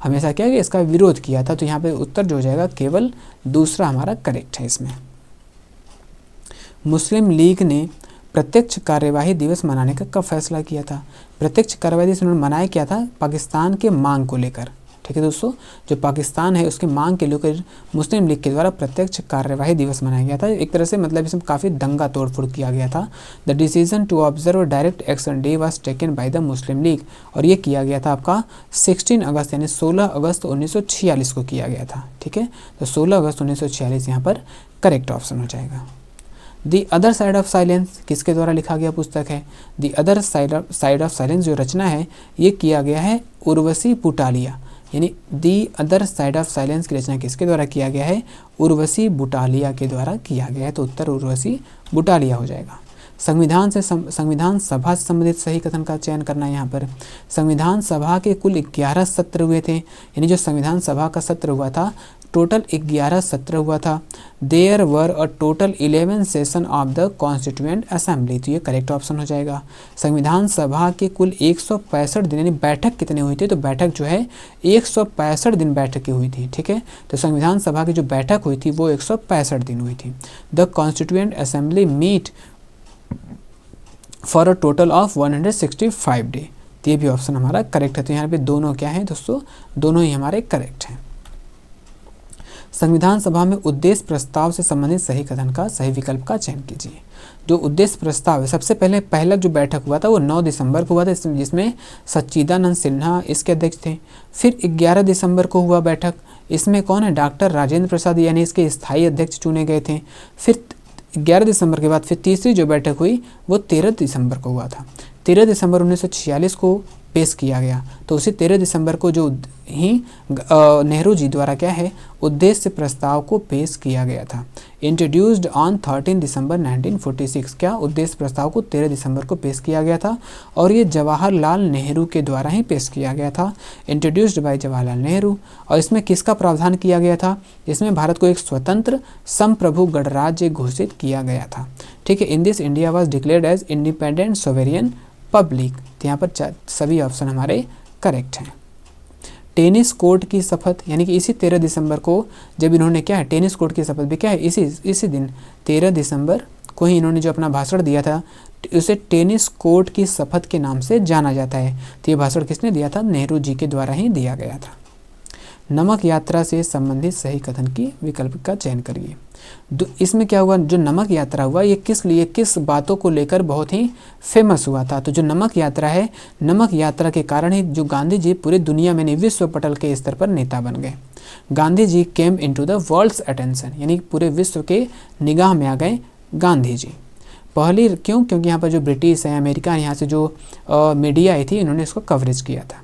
हमेशा क्या कि इसका विरोध किया था। तो यहाँ पे उत्तर जो हो जाएगा केवल दूसरा हमारा करेक्ट है इसमें। मुस्लिम लीग ने प्रत्यक्ष कार्यवाही दिवस मनाने का कब फैसला किया था? प्रत्यक्ष कार्यवाही दिवस उन्होंने मनाया क्या था, पाकिस्तान के मांग को लेकर, ठीक है दोस्तों। जो पाकिस्तान है उसकी मांग के लेकर मुस्लिम लीग के द्वारा प्रत्यक्ष कार्यवाही दिवस मनाया गया था। एक तरह से मतलब इसमें काफ़ी दंगा तोड़फोड़ किया गया था। The decision to observe direct action day was taken by the Muslim League, और ये किया गया था आपका 16 अगस्त यानी 16 अगस्त 1946 को किया गया था, ठीक है। तो 16 अगस्त 1946 यहाँ पर करेक्ट ऑप्शन हो जाएगा। The other side of silence किसके द्वारा लिखा गया पुस्तक है? The other side of silence जो रचना है ये किया गया है उर्वशी बुटालिया, यानी the other side of silence की रचना किसके द्वारा किया गया है? उर्वशी बुटालिया के द्वारा किया गया है। तो उत्तर उर्वशी बुटालिया हो जाएगा। संविधान सभा से संबंधित सही कथन का चयन करना है। यहाँ पर संविधान सभा के कुल 11 सत्र हुए थे, यानी जो संविधान सभा का सत्र हुआ था टोटल 11 सत्र हुआ था। There were a total 11 session of the constituent assembly, तो ये करेक्ट ऑप्शन हो जाएगा। संविधान सभा के कुल 165 दिन, यानी बैठक कितने हुई थी, तो बैठक जो है 165 दिन बैठक की हुई थी। ठीक है, तो संविधान सभा की जो बैठक हुई थी वो 165 दिन हुई थी। The constituent assembly meet for a total of 165 day, तो ये भी ऑप्शन हमारा करेक्ट है। तो यहाँ पे दोनों क्या है दोस्तों, दोनों ही हमारे करेक्ट हैं। संविधान सभा में उद्देश्य प्रस्ताव से संबंधित सही कथन का सही विकल्प का चयन कीजिए। जो उद्देश्य प्रस्ताव है, सबसे पहला जो बैठक हुआ था वो 9 दिसंबर को हुआ था, जिसमें सच्चिदानंद सिन्हा इसके अध्यक्ष थे। फिर 11 दिसंबर को हुआ बैठक, इसमें कौन है, डॉक्टर राजेंद्र प्रसाद यानी इसके स्थायी अध्यक्ष चुने गए थे। फिर 11 दिसंबर के बाद फिर तीसरी जो बैठक हुई वो 13 दिसंबर को हुआ था। 13 दिसंबर 1946 को पेश किया गया, तो उसी 13 दिसंबर को जो ही नेहरू जी द्वारा क्या है उद्देश्य प्रस्ताव को पेश किया गया था। इंट्रोड्यूस्ड ऑन 13 दिसंबर 1946, क्या उद्देश्य प्रस्ताव को 13 दिसंबर को पेश किया गया था और ये जवाहरलाल नेहरू के द्वारा ही पेश किया गया था। इंट्रोड्यूस्ड बाय जवाहरलाल नेहरू, और इसमें किसका प्रावधान किया गया था, इसमें भारत को एक स्वतंत्र संप्रभु गणराज्य घोषित किया गया था। ठीक है, in this India was declared as independent sovereign public, तो यहाँ पर सभी ऑप्शन हमारे करेक्ट हैं। टेनिस कोर्ट की शपथ, यानी कि इसी 13 दिसंबर को जब इन्होंने क्या है टेनिस कोर्ट की शपथ भी क्या है इसी दिन 13 दिसंबर को ही इन्होंने जो अपना भाषण दिया था उसे टेनिस कोर्ट की शपथ के नाम से जाना जाता है। तो ये भाषण किसने दिया था, नेहरू जी के द्वारा ही दिया गया था। नमक यात्रा से संबंधित सही कथन की विकल्प का चयन करिए। इसमें क्या हुआ, जो नमक यात्रा हुआ ये किस बातों को लेकर बहुत ही फेमस हुआ था। तो जो नमक यात्रा है, नमक यात्रा के कारण ही जो गांधी जी पूरी दुनिया में विश्व पटल के स्तर पर नेता बन गए। Gandhi ji came into the world's attention, यानी पूरे विश्व के निगाह में आ गए गांधी जी। पहली क्योंकि यहाँ पर जो ब्रिटिश है, अमेरिका, यहाँ से जो मीडिया आई थी इन्होंने इसको कवरेज किया था।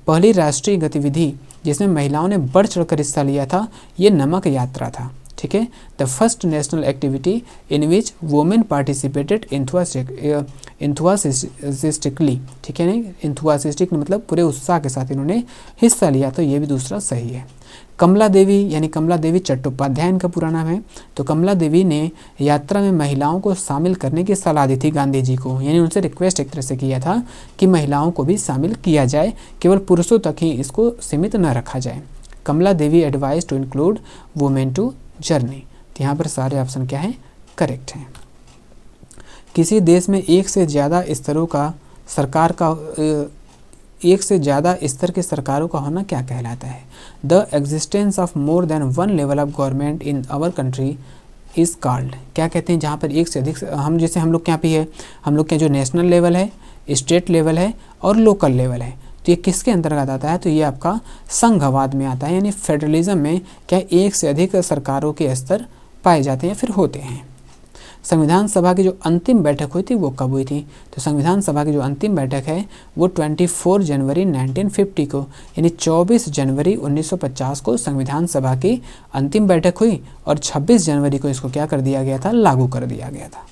पहली राष्ट्रीय गतिविधि जिसमें महिलाओं ने बढ़ चढ़कर हिस्सा लिया था ये नमक यात्रा था। ठीक है, the first national activity in which women participated enthusiastically, ठीक है नहीं, इंथुआसिस्टिक मतलब पूरे उत्साह के साथ इन्होंने हिस्सा लिया, तो ये भी दूसरा सही है। कमला देवी, यानी कमला देवी चट्टोपाध्याय इनका पूरा नाम है, तो कमला देवी ने यात्रा में महिलाओं को शामिल करने की सलाह दी थी गांधी जी को, यानी उनसे रिक्वेस्ट एक तरह से किया था कि महिलाओं को भी शामिल किया जाए, केवल पुरुषों तक ही इसको सीमित न रखा जाए। Kamala Devi advise to include women to journey, तो यहाँ पर सारे ऑप्शन क्या हैं, करेक्ट हैं। किसी देश में एक से ज़्यादा स्तर के सरकारों का होना क्या कहलाता है, the existence of more than one level of government in our country is called, क्या कहते हैं, जहाँ पर एक से अधिक, हम जैसे हम लोग के यहाँ पे है, हम लोग के जो नेशनल लेवल है, स्टेट लेवल है और लोकल लेवल है, तो ये किसके अंतर्गत आता है, तो ये आपका संघवाद में आता है, यानी फेडरलिज्म में क्या एक से अधिक सरकारों के स्तर पाए जाते हैं फिर होते हैं। संविधान सभा की जो अंतिम बैठक हुई थी वो कब हुई थी, तो संविधान सभा की जो अंतिम बैठक है वो 24 जनवरी 1950 को, यानी 24 जनवरी 1950 को संविधान सभा की अंतिम बैठक हुई और 26 जनवरी को इसको क्या कर दिया गया था, लागू कर दिया गया था।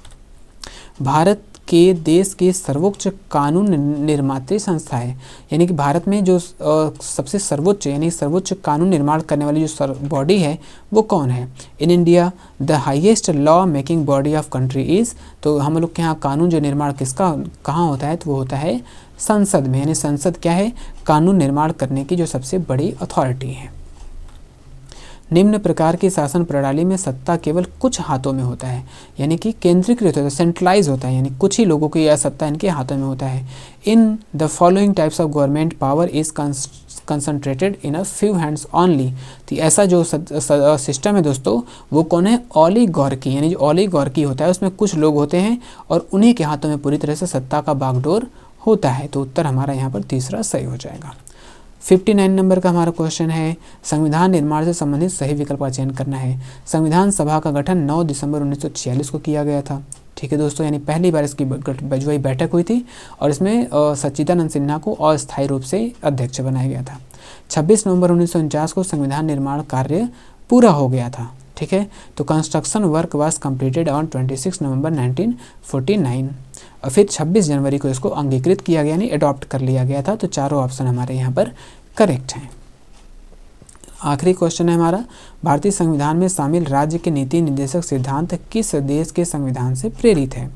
भारत के देश की सर्वोच्च कानून निर्मात्री संस्था है, यानी कि भारत में जो सबसे सर्वोच्च यानी सर्वोच्च कानून निर्माण करने वाली जो बॉडी है वो कौन है। In India the highest law making body of country is, तो हम लोग के यहाँ कानून जो निर्माण किसका कहाँ होता है, तो वो होता है संसद में, यानी संसद क्या है, कानून निर्माण करने की जो सबसे बड़ी अथॉरिटी है। निम्न प्रकार की शासन प्रणाली में सत्ता केवल कुछ हाथों में होता है, यानी कि केंद्रीकृत होता है, सेंट्रलाइज होता है, यानी कुछ ही लोगों की यह सत्ता इनके हाथों में होता है। In the following types of government power is concentrated in a few hands only, तो ऐसा जो सिस्टम है दोस्तों वो कौन है, ओलिगार्की, यानी जो ओलिगार्की होता है उसमें कुछ लोग होते हैं और उन्हीं के हाथों में पूरी तरह से सत्ता का बागडोर होता है। तो उत्तर हमारा यहाँ पर तीसरा सही हो जाएगा। 59 नंबर का हमारा क्वेश्चन है, संविधान निर्माण से संबंधित सही विकल्प का चयन करना है। संविधान सभा का गठन 9 दिसंबर 1946 को किया गया था। ठीक है दोस्तों, यानी पहली बार इसकी जो बैठक हुई थी और इसमें सच्चिदानंद सिन्हा को अस्थायी रूप से अध्यक्ष बनाया गया था। 26 नवंबर 1949 को संविधान निर्माण कार्य पूरा हो गया था। ठीक है। तो construction work was completed on 26 नवंबर 1949 और फिर 26 जनवरी को इसको अंगीकृत किया गया, यानी अडॉप्ट कर लिया गया था। तो चारों ऑप्शन हमारे यहाँ पर करेक्ट हैं। आखिरी क्वेश्चन है हमारा, भारतीय संविधान में शामिल राज्य के नीति निर्देशक सिद्धांत किस देश के संविधान से प्रेरित है?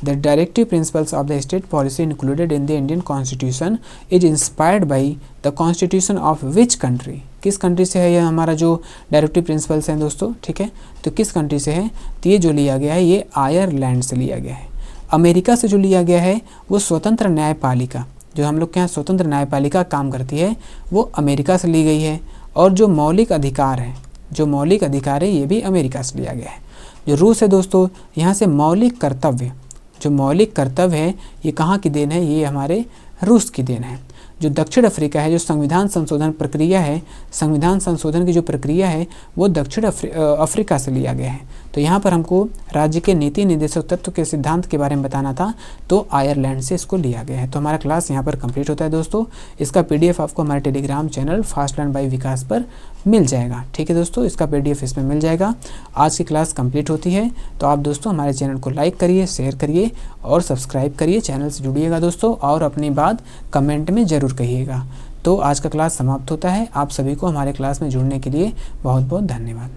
The directive principles of the state policy included in the Indian constitution is inspired by the constitution of which country? किस कंट्री से है ये हमारा जो डायरेक्टिव प्रिंसिपल्स हैं दोस्तों, ठीक है। तो किस कंट्री से है? तो ये जो लिया गया है ये आयरलैंड से लिया गया है। अमेरिका से जो लिया गया है वो स्वतंत्र न्यायपालिका, जो हम लोग के यहाँ स्वतंत्र न्यायपालिका काम करती है, वो अमेरिका से ली गई है। और जो मौलिक अधिकार है, जो मौलिक अधिकार है ये भी अमेरिका से लिया गया है। जो रूस है दोस्तों, यहाँ से मौलिक कर्तव्य, जो मौलिक कर्तव्य है ये कहाँ की देन है? ये हमारे रूस की देन है। जो दक्षिण अफ्रीका है, जो संविधान संशोधन प्रक्रिया है, संविधान संशोधन की जो प्रक्रिया है वो दक्षिण अफ्रीका से लिया गया है। तो यहाँ पर हमको राज्य के नीति निर्देशक तत्व के सिद्धांत के बारे में बताना था, तो आयरलैंड से इसको लिया गया है। तो हमारा क्लास यहाँ पर कंप्लीट होता है दोस्तों। इसका PDF आपको हमारे Telegram channel fast learn by Vikas पर मिल जाएगा, ठीक है दोस्तों। इसका PDF इसमें मिल जाएगा। आज की क्लास कंप्लीट होती है, तो आप दोस्तों हमारे चैनल को लाइक करिए, शेयर करिए और सब्सक्राइब करिए, चैनल से जुड़िएगा दोस्तों, और अपनी बात कमेंट में ज़रूर कहिएगा। तो आज का क्लास समाप्त होता है। आप सभी को हमारे क्लास में जुड़ने के लिए बहुत बहुत धन्यवाद।